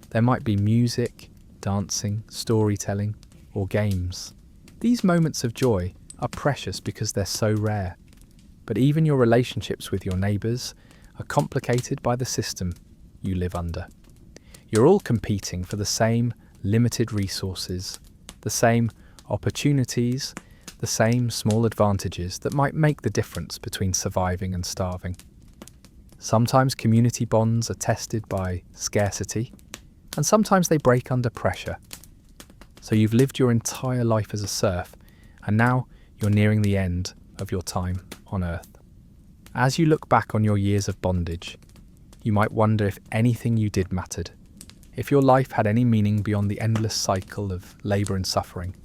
S1: There might be music, dancing, storytelling, or games. These moments of joy are precious because they're so rare. But even your relationships with your neighbours are complicated by the system you live under. You're all competing for the same limited resources, the same opportunities, the same small advantages that might make the difference between surviving and starving. Sometimes community bonds are tested by scarcity, and sometimes they break under pressure. So you've lived your entire life as a serf, and now you're nearing the end of your time on Earth. As you look back on your years of bondage, you might wonder if anything you did mattered, if your life had any meaning beyond the endless cycle of labour and suffering.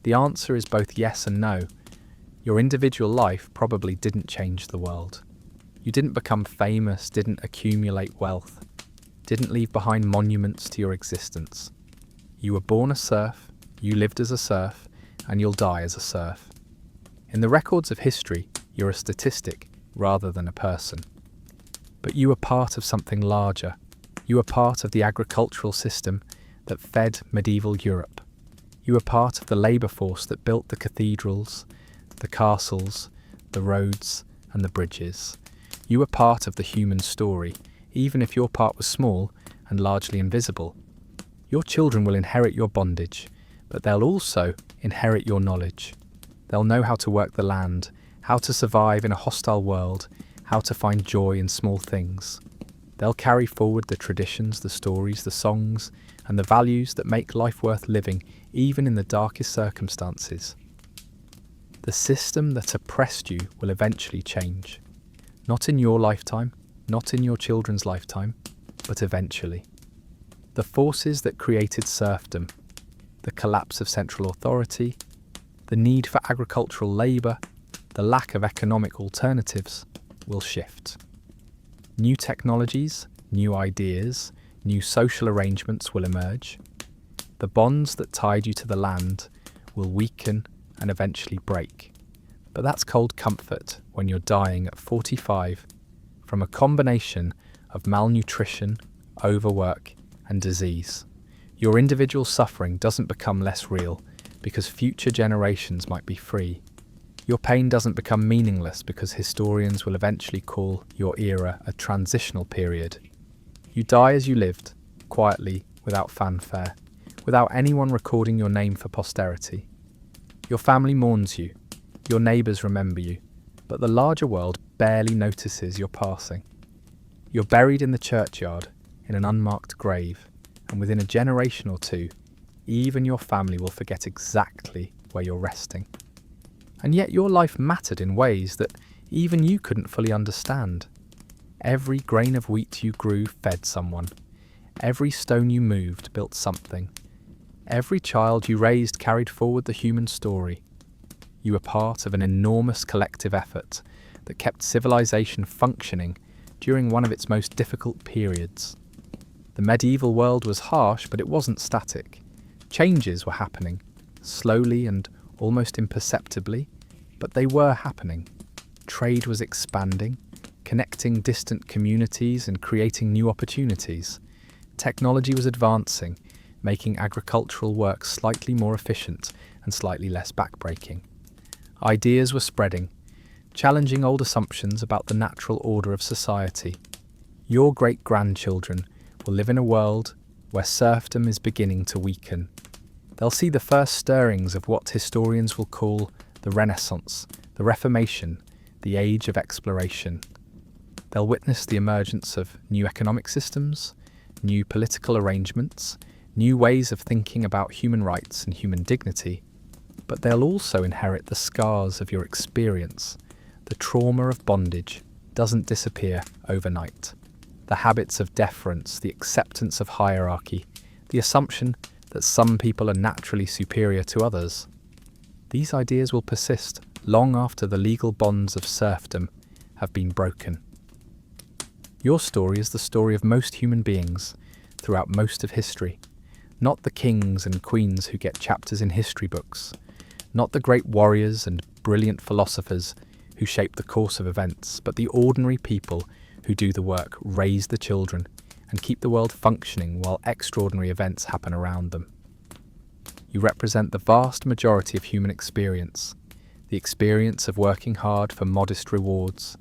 S1: The answer is both yes and no. Your individual life probably didn't change the world. You didn't become famous, didn't accumulate wealth, didn't leave behind monuments to your existence. You were born a serf, you lived as a serf, and you'll die as a serf. In the records of history, you're a statistic rather than a person. But you were part of something larger. You were part of the agricultural system that fed medieval Europe. You were part of the labour force that built the cathedrals, the castles, the roads, and the bridges. You were part of the human story, even if your part was small and largely invisible. Your children will inherit your bondage, but they'll also inherit your knowledge. They'll know how to work the land, how to survive in a hostile world, how to find joy in small things. They'll carry forward the traditions, the stories, the songs, and the values that make life worth living, even in the darkest circumstances. The system that oppressed you will eventually change. Not in your lifetime, not in your children's lifetime, but eventually. The forces that created serfdom, the collapse of central authority, the need for agricultural labour, the lack of economic alternatives, will shift. New technologies, new ideas, new social arrangements will emerge. The bonds that tied you to the land will weaken and eventually break. But that's cold comfort when you're dying at 45 from a combination of malnutrition, overwork, and disease. Your individual suffering doesn't become less real because future generations might be free. Your pain doesn't become meaningless because historians will eventually call your era a transitional period. You die as you lived, quietly, without fanfare, without anyone recording your name for posterity. Your family mourns you, your neighbours remember you, but the larger world barely notices your passing. You're buried in the churchyard, in an unmarked grave, and within a generation or two, even your family will forget exactly where you're resting. And yet your life mattered in ways that even you couldn't fully understand. Every grain of wheat you grew fed someone. Every stone you moved built something. Every child you raised carried forward the human story. You were part of an enormous collective effort that kept civilization functioning during one of its most difficult periods. The medieval world was harsh, but it wasn't static. Changes were happening, slowly and almost imperceptibly, but they were happening. Trade was expanding, connecting distant communities and creating new opportunities. Technology was advancing, making agricultural work slightly more efficient and slightly less backbreaking. Ideas were spreading, challenging old assumptions about the natural order of society. Your great-grandchildren will live in a world where serfdom is beginning to weaken. They'll see the first stirrings of what historians will call the Renaissance, the Reformation, the Age of Exploration. They'll witness the emergence of new economic systems, new political arrangements, new ways of thinking about human rights and human dignity, but they'll also inherit the scars of your experience. The trauma of bondage doesn't disappear overnight. The habits of deference, the acceptance of hierarchy, the assumption that some people are naturally superior to others. These ideas will persist long after the legal bonds of serfdom have been broken. Your story is the story of most human beings throughout most of history, not the kings and queens who get chapters in history books, not the great warriors and brilliant philosophers who shape the course of events, but the ordinary people who do the work, raise the children, and keep the world functioning while extraordinary events happen around them. You represent the vast majority of human experience, the experience of working hard for modest rewards,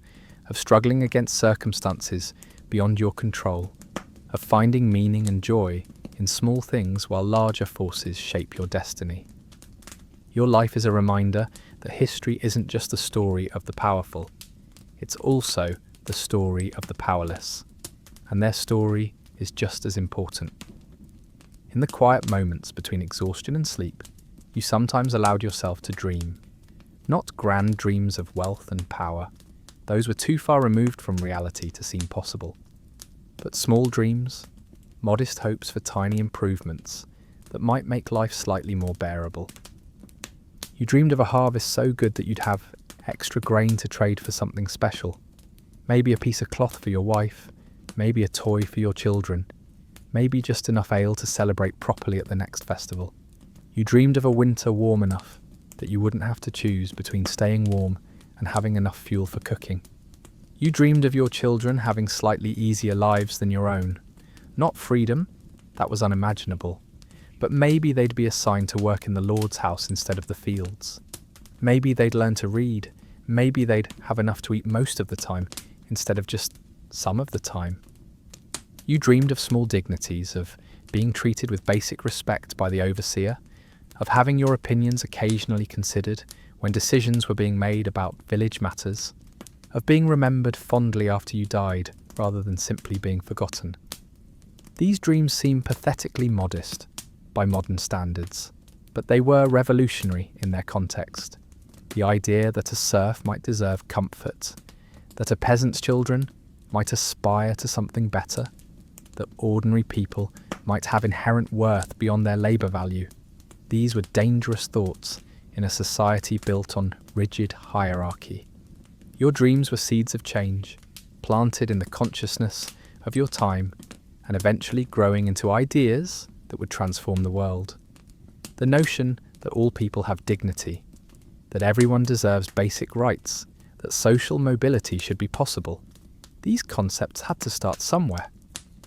S1: of struggling against circumstances beyond your control, of finding meaning and joy in small things while larger forces shape your destiny. Your life is a reminder that history isn't just the story of the powerful, it's also the story of the powerless, and their story is just as important. In the quiet moments between exhaustion and sleep, you sometimes allowed yourself to dream. Not grand dreams of wealth and power, those were too far removed from reality to seem possible, but small dreams, modest hopes for tiny improvements that might make life slightly more bearable. You dreamed of a harvest so good that you'd have extra grain to trade for something special. Maybe a piece of cloth for your wife, maybe a toy for your children, maybe just enough ale to celebrate properly at the next festival. You dreamed of a winter warm enough that you wouldn't have to choose between staying warm and having enough fuel for cooking. You dreamed of your children having slightly easier lives than your own. Not freedom, that was unimaginable, but maybe they'd be assigned to work in the Lord's house instead of the fields. Maybe they'd learn to read, maybe they'd have enough to eat most of the time instead of just some of the time. You dreamed of small dignities, of being treated with basic respect by the overseer, of having your opinions occasionally considered when decisions were being made about village matters, of being remembered fondly after you died rather than simply being forgotten. These dreams seem pathetically modest by modern standards, but they were revolutionary in their context. The idea that a serf might deserve comfort, that a peasant's children might aspire to something better, that ordinary people might have inherent worth beyond their labour value. These were dangerous thoughts in a society built on rigid hierarchy. Your dreams were seeds of change, planted in the consciousness of your time and eventually growing into ideas that would transform the world. The notion that all people have dignity, that everyone deserves basic rights, that social mobility should be possible. These concepts had to start somewhere,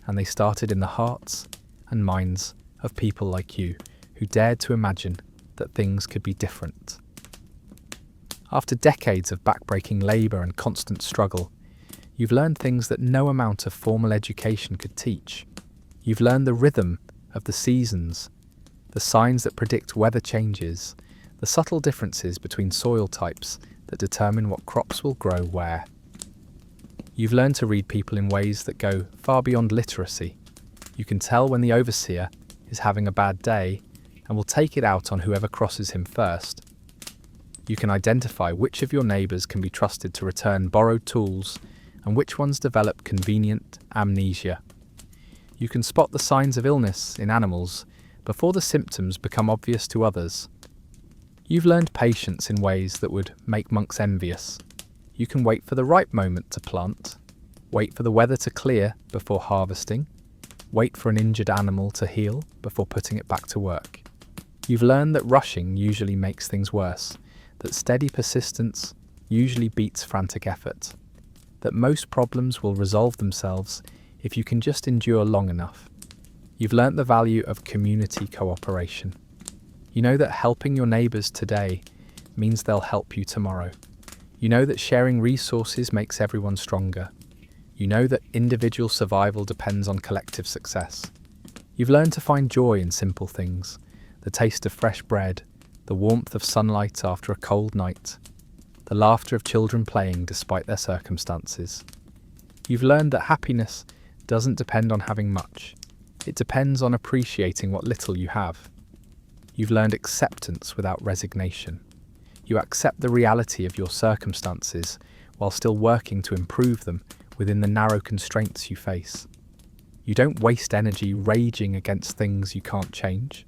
S1: and they started in the hearts and minds of people like you who dared to imagine that things could be different. After decades of backbreaking labour and constant struggle, you've learned things that no amount of formal education could teach. You've learned the rhythm of the seasons, the signs that predict weather changes, the subtle differences between soil types that determine what crops will grow where. You've learned to read people in ways that go far beyond literacy. You can tell when the overseer is having a bad day and will take it out on whoever crosses him first. You can identify which of your neighbours can be trusted to return borrowed tools and which ones develop convenient amnesia. You can spot the signs of illness in animals before the symptoms become obvious to others. You've learned patience in ways that would make monks envious. You can wait for the right moment to plant, wait for the weather to clear before harvesting, wait for an injured animal to heal before putting it back to work. You've learned that rushing usually makes things worse, that steady persistence usually beats frantic effort, that most problems will resolve themselves if you can just endure long enough. You've learnt the value of community cooperation. You know that helping your neighbours today means they'll help you tomorrow. You know that sharing resources makes everyone stronger. You know that individual survival depends on collective success. You've learned to find joy in simple things, the taste of fresh bread, the warmth of sunlight after a cold night, the laughter of children playing despite their circumstances. You've learned that happiness doesn't depend on having much. It depends on appreciating what little you have. You've learned acceptance without resignation. You accept the reality of your circumstances while still working to improve them within the narrow constraints you face. You don't waste energy raging against things you can't change,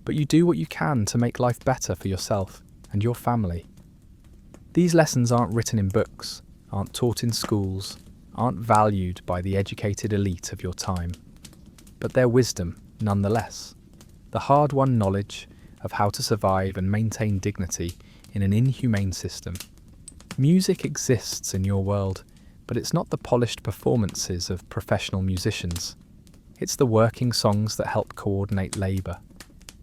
S1: but you do what you can to make life better for yourself and your family. These lessons aren't written in books, aren't taught in schools, aren't valued by the educated elite of your time, but they're wisdom nonetheless. The hard-won knowledge of how to survive and maintain dignity in an inhumane system. Music exists in your world, but it's not the polished performances of professional musicians. It's the working songs that help coordinate labour,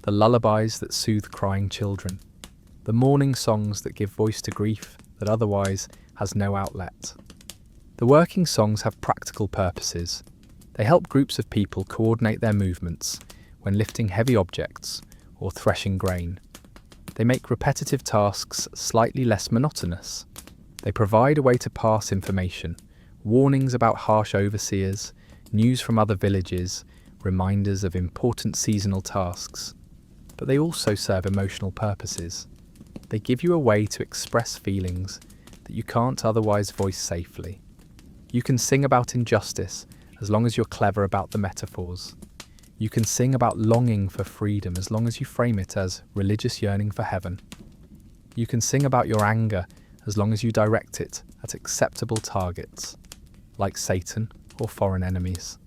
S1: the lullabies that soothe crying children, the mourning songs that give voice to grief that otherwise has no outlet. The working songs have practical purposes. They help groups of people coordinate their movements when lifting heavy objects or threshing grain. They make repetitive tasks slightly less monotonous. They provide a way to pass information, warnings about harsh overseers, news from other villages, reminders of important seasonal tasks. But they also serve emotional purposes. They give you a way to express feelings that you can't otherwise voice safely. You can sing about injustice as long as you're clever about the metaphors. You can sing about longing for freedom as long as you frame it as religious yearning for heaven. You can sing about your anger as long as you direct it at acceptable targets, like Satan or foreign enemies.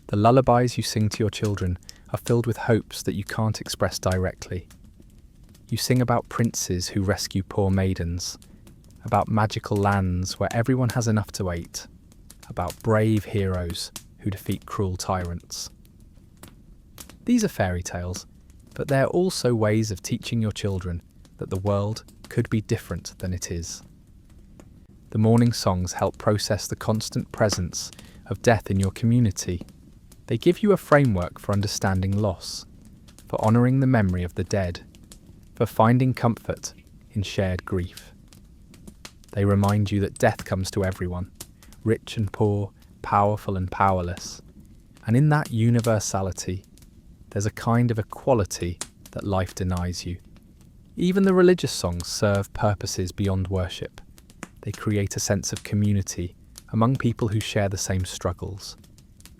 S1: The lullabies you sing to your children are filled with hopes that you can't express directly. You sing about princes who rescue poor maidens, about magical lands where everyone has enough to eat, about brave heroes who defeat cruel tyrants. These are fairy tales, but they're also ways of teaching your children that the world could be different than it is. The morning songs help process the constant presence of death in your community. They give you a framework for understanding loss, for honouring the memory of the dead, for finding comfort in shared grief. They remind you that death comes to everyone, rich and poor, powerful and powerless. And in that universality, there's a kind of equality that life denies you. Even the religious songs serve purposes beyond worship. They create a sense of community among people who share the same struggles.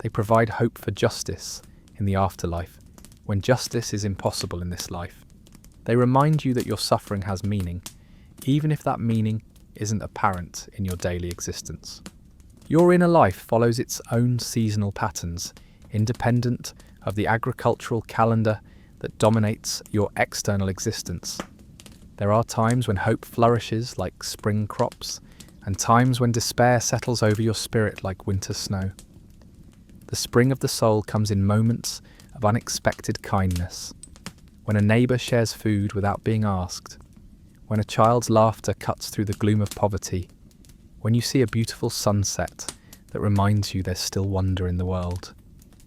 S1: They provide hope for justice in the afterlife, when justice is impossible in this life. They remind you that your suffering has meaning, even if that meaning isn't apparent in your daily existence. Your inner life follows its own seasonal patterns, independent of the agricultural calendar that dominates your external existence. There are times when hope flourishes like spring crops, and times when despair settles over your spirit like winter snow. The spring of the soul comes in moments of unexpected kindness, when a neighbour shares food without being asked, when a child's laughter cuts through the gloom of poverty, when you see a beautiful sunset that reminds you there's still wonder in the world.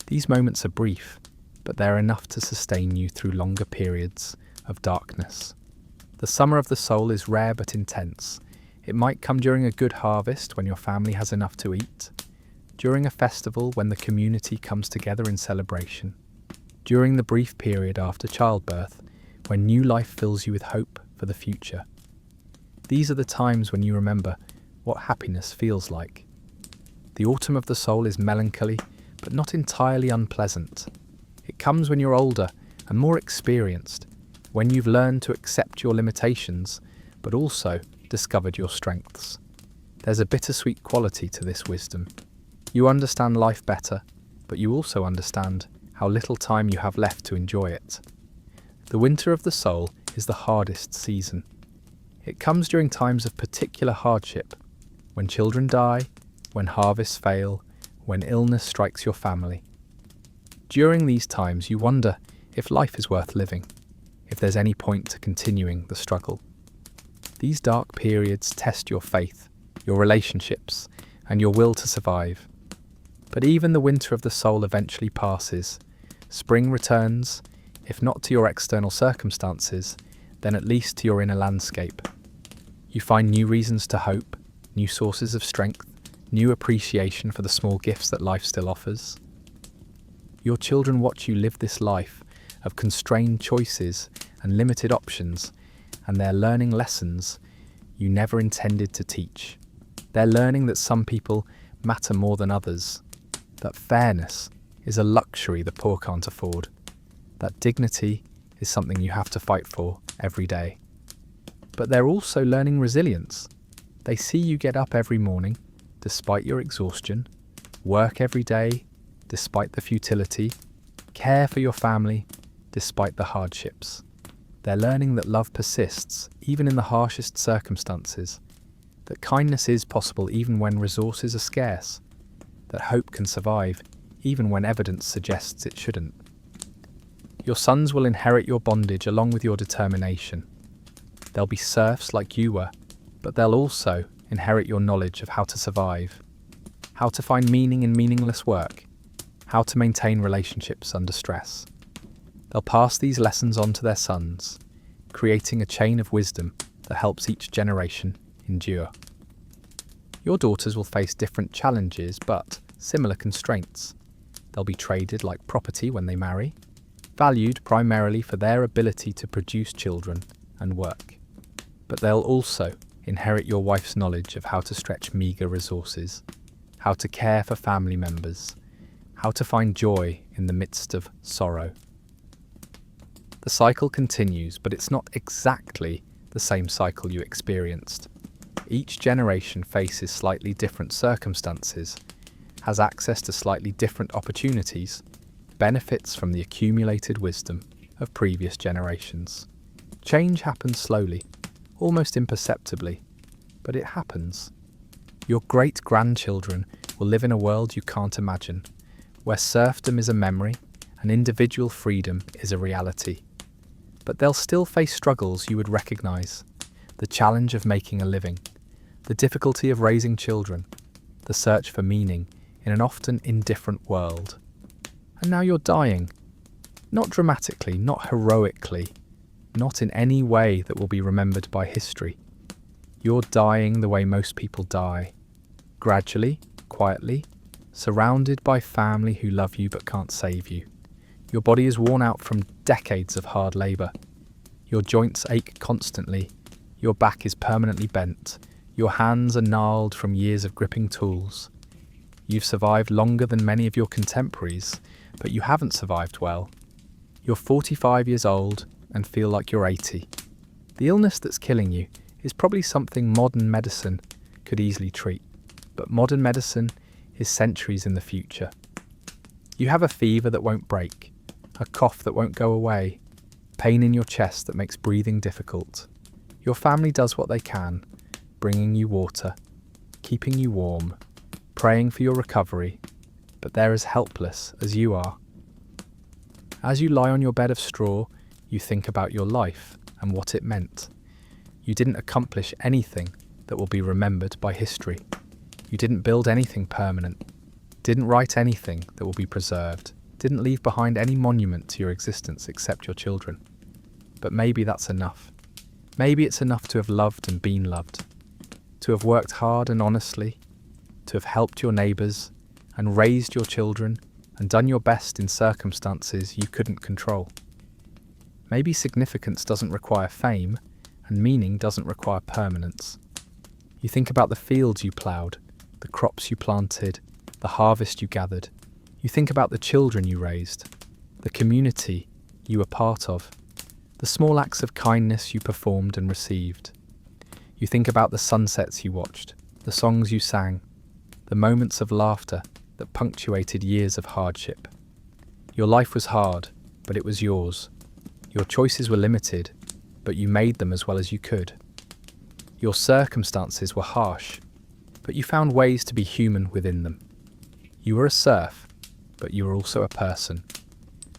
S1: These moments are brief, but they're enough to sustain you through longer periods of darkness. The summer of the soul is rare but intense. It might come during a good harvest when your family has enough to eat, during a festival when the community comes together in celebration, during the brief period after childbirth when new life fills you with hope for the future. These are the times when you remember what happiness feels like. The autumn of the soul is melancholy, but not entirely unpleasant. It comes when you're older and more experienced, when you've learned to accept your limitations, but also discovered your strengths. There's a bittersweet quality to this wisdom. You understand life better, but you also understand how little time you have left to enjoy it. The winter of the soul is the hardest season. It comes during times of particular hardship, when children die, when harvests fail, when illness strikes your family. During these times, you wonder if life is worth living, if there's any point to continuing the struggle. These dark periods test your faith, your relationships, and your will to survive. But even the winter of the soul eventually passes. Spring returns, if not to your external circumstances, then at least to your inner landscape. You find new reasons to hope, new sources of strength, new appreciation for the small gifts that life still offers. Your children watch you live this life of constrained choices and limited options, and they're learning lessons you never intended to teach. They're learning that some people matter more than others, that fairness is a luxury the poor can't afford, that dignity is something you have to fight for every day. But they're also learning resilience. They see you get up every morning, despite your exhaustion, work every day, despite the futility, care for your family, despite the hardships. They're learning that love persists, even in the harshest circumstances, that kindness is possible even when resources are scarce, that hope can survive even when evidence suggests it shouldn't. Your sons will inherit your bondage along with your determination. They'll be serfs like you were, but they'll also inherit your knowledge of how to survive, how to find meaning in meaningless work, how to maintain relationships under stress. They'll pass these lessons on to their sons, creating a chain of wisdom that helps each generation endure. Your daughters will face different challenges but similar constraints. They'll be traded like property when they marry, valued primarily for their ability to produce children and work. But they'll also inherit your wife's knowledge of how to stretch meagre resources, how to care for family members, how to find joy in the midst of sorrow. The cycle continues, but it's not exactly the same cycle you experienced. Each generation faces slightly different circumstances, has access to slightly different opportunities, benefits from the accumulated wisdom of previous generations. Change happens slowly, almost imperceptibly, but it happens. Your great-grandchildren will live in a world you can't imagine, where serfdom is a memory and individual freedom is a reality. But they'll still face struggles you would recognise: the challenge of making a living, the difficulty of raising children, the search for meaning in an often indifferent world. And now you're dying. Not dramatically, not heroically, not in any way that will be remembered by history. You're dying the way most people die. Gradually, quietly, surrounded by family who love you but can't save you. Your body is worn out from decades of hard labour. Your joints ache constantly. Your back is permanently bent. Your hands are gnarled from years of gripping tools. You've survived longer than many of your contemporaries, but you haven't survived well. You're 45 years old and feel like you're 80. The illness that's killing you is probably something modern medicine could easily treat, but modern medicine is centuries in the future. You have a fever that won't break, a cough that won't go away, pain in your chest that makes breathing difficult. Your family does what they can, bringing you water, keeping you warm, praying for your recovery, but they're as helpless as you are. As you lie on your bed of straw, you think about your life and what it meant. You didn't accomplish anything that will be remembered by history. You didn't build anything permanent, didn't write anything that will be preserved, didn't leave behind any monument to your existence except your children. But maybe that's enough. Maybe it's enough to have loved and been loved, to have worked hard and honestly, to have helped your neighbours and raised your children and done your best in circumstances you couldn't control. Maybe significance doesn't require fame and meaning doesn't require permanence. You think about the fields you ploughed, the crops you planted, the harvest you gathered. You think about the children you raised, the community you were part of, the small acts of kindness you performed and received. You think about the sunsets you watched, the songs you sang, the moments of laughter that punctuated years of hardship. Your life was hard, but it was yours. Your choices were limited, but you made them as well as you could. Your circumstances were harsh, but you found ways to be human within them. You were a serf, but you were also a person.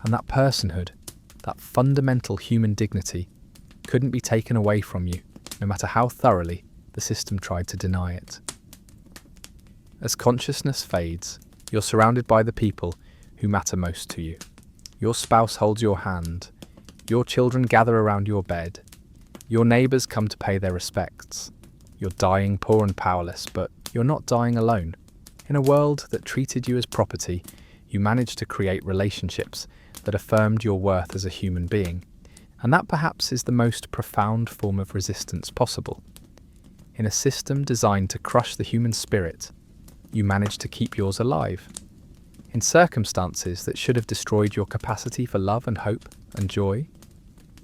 S1: And that personhood, that fundamental human dignity, couldn't be taken away from you, no matter how thoroughly the system tried to deny it. As consciousness fades, you're surrounded by the people who matter most to you. Your spouse holds your hand. Your children gather around your bed. Your neighbours come to pay their respects. You're dying poor and powerless, but you're not dying alone. In a world that treated you as property, you managed to create relationships that affirmed your worth as a human being. And that perhaps is the most profound form of resistance possible. In a system designed to crush the human spirit, you managed to keep yours alive. In circumstances that should have destroyed your capacity for love and hope and joy,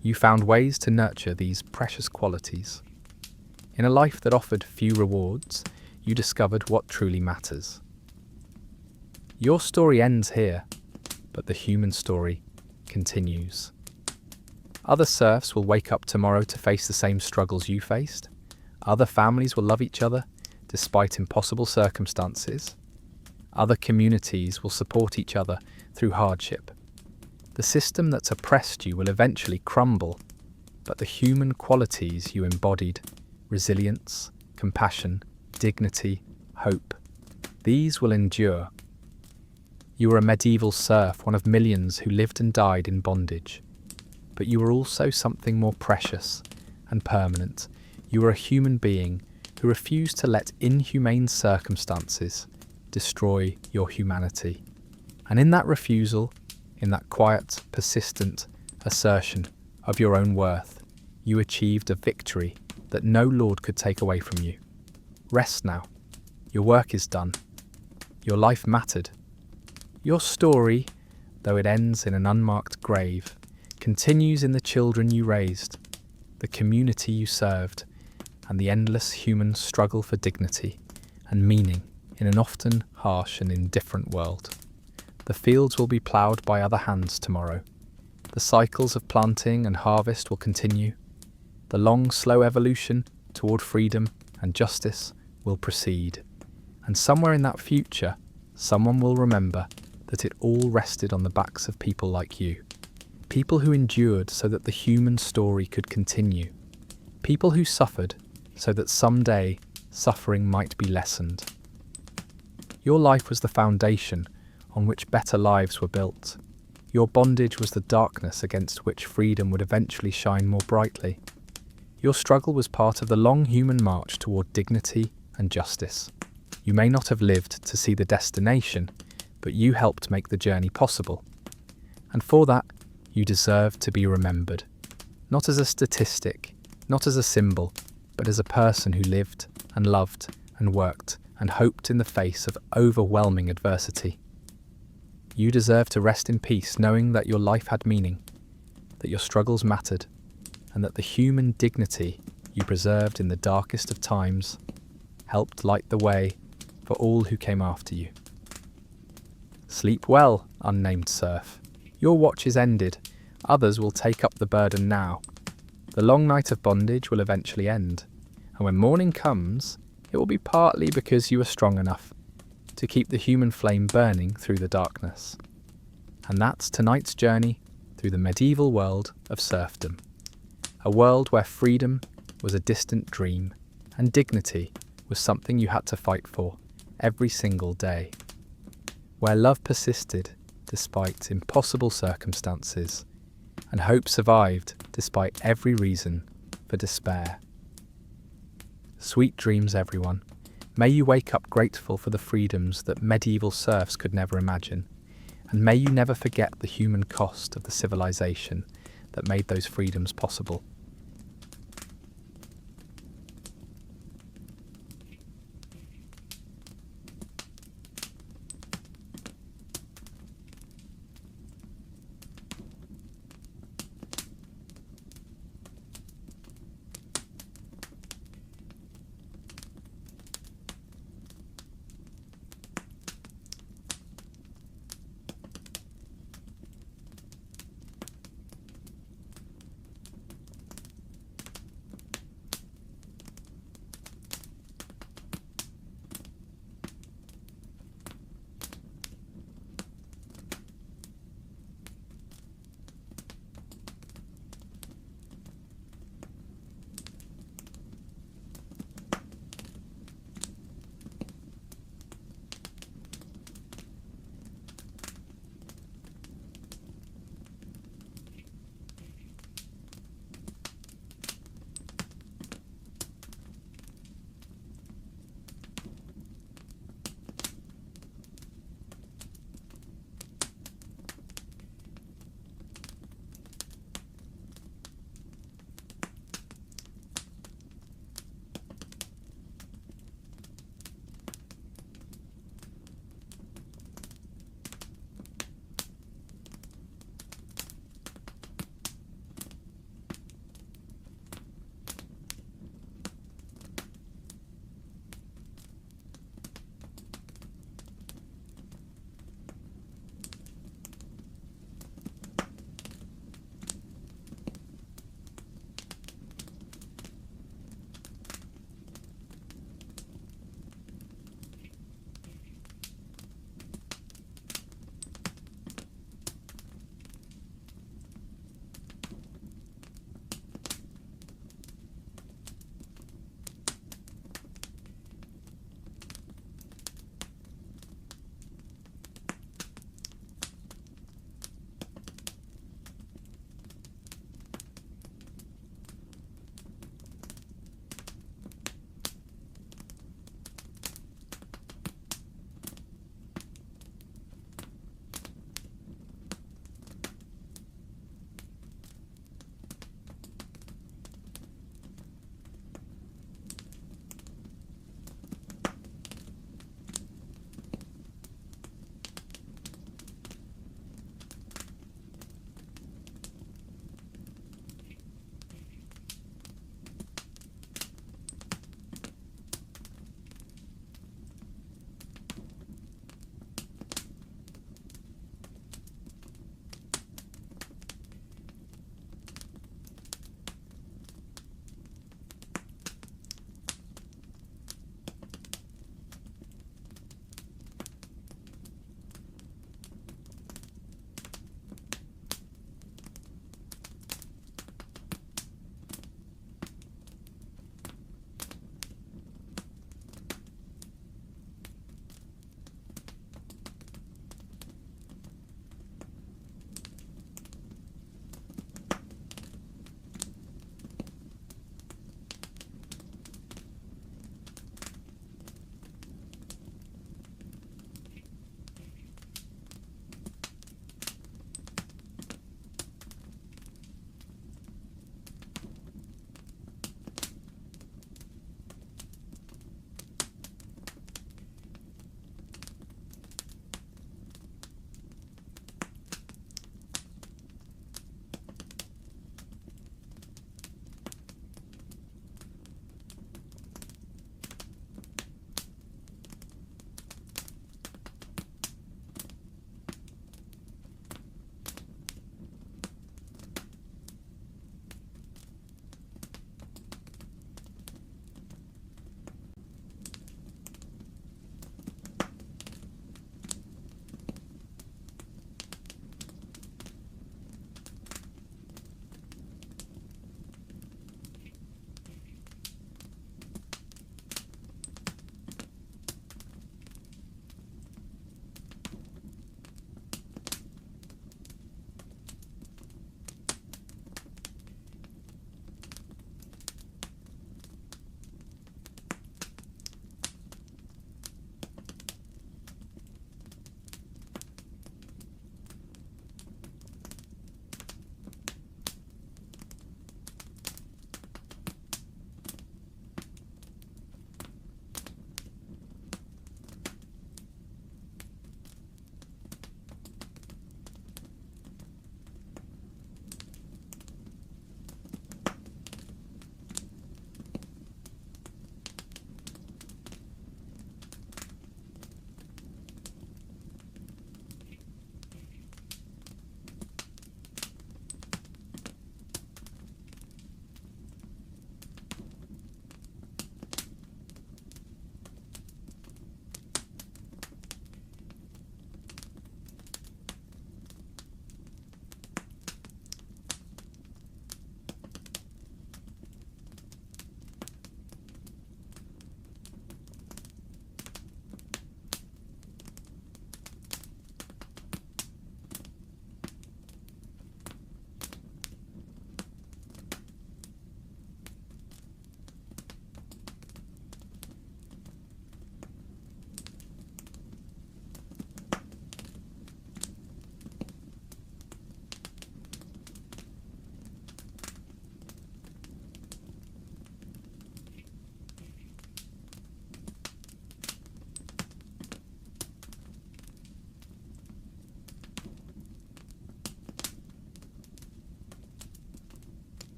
S1: you found ways to nurture these precious qualities. In a life that offered few rewards, you discovered what truly matters. Your story ends here, but the human story continues. Other serfs will wake up tomorrow to face the same struggles you faced. Other families will love each other despite impossible circumstances. Other communities will support each other through hardship. The system that's oppressed you will eventually crumble, but the human qualities you embodied, resilience, compassion, dignity, hope, these will endure. You were a medieval serf, one of millions who lived and died in bondage. But you were also something more precious and permanent. You were a human being who refused to let inhumane circumstances destroy your humanity. And in that refusal, in that quiet, persistent assertion of your own worth, you achieved a victory that no lord could take away from you. Rest now. Your work is done. Your life mattered. Your story, though it ends in an unmarked grave, continues in the children you raised, the community you served, and the endless human struggle for dignity and meaning in an often harsh and indifferent world. The fields will be ploughed by other hands tomorrow. The cycles of planting and harvest will continue. The long, slow evolution toward freedom and justice will proceed. And somewhere in that future, someone will remember that it all rested on the backs of people like you. People who endured so that the human story could continue. People who suffered so that someday suffering might be lessened. Your life was the foundation on which better lives were built. Your bondage was the darkness against which freedom would eventually shine more brightly. Your struggle was part of the long human march toward dignity and justice. You may not have lived to see the destination, but you helped make the journey possible. And for that, you deserve to be remembered. Not as a statistic, not as a symbol, but as a person who lived and loved and worked and hoped in the face of overwhelming adversity. You deserve to rest in peace knowing that your life had meaning, that your struggles mattered, and that the human dignity you preserved in the darkest of times helped light the way for all who came after you. Sleep well, unnamed serf. Your watch is ended. Others will take up the burden now. The long night of bondage will eventually end, and when morning comes, it will be partly because you were strong enough to keep the human flame burning through the darkness. And that's tonight's journey through the medieval world of serfdom. A world where freedom was a distant dream, and dignity was something you had to fight for every single day. Where love persisted despite impossible circumstances, and hope survived despite every reason for despair. Sweet dreams, everyone. May you wake up grateful for the freedoms that medieval serfs could never imagine, and may you never forget the human cost of the civilization that made those freedoms possible.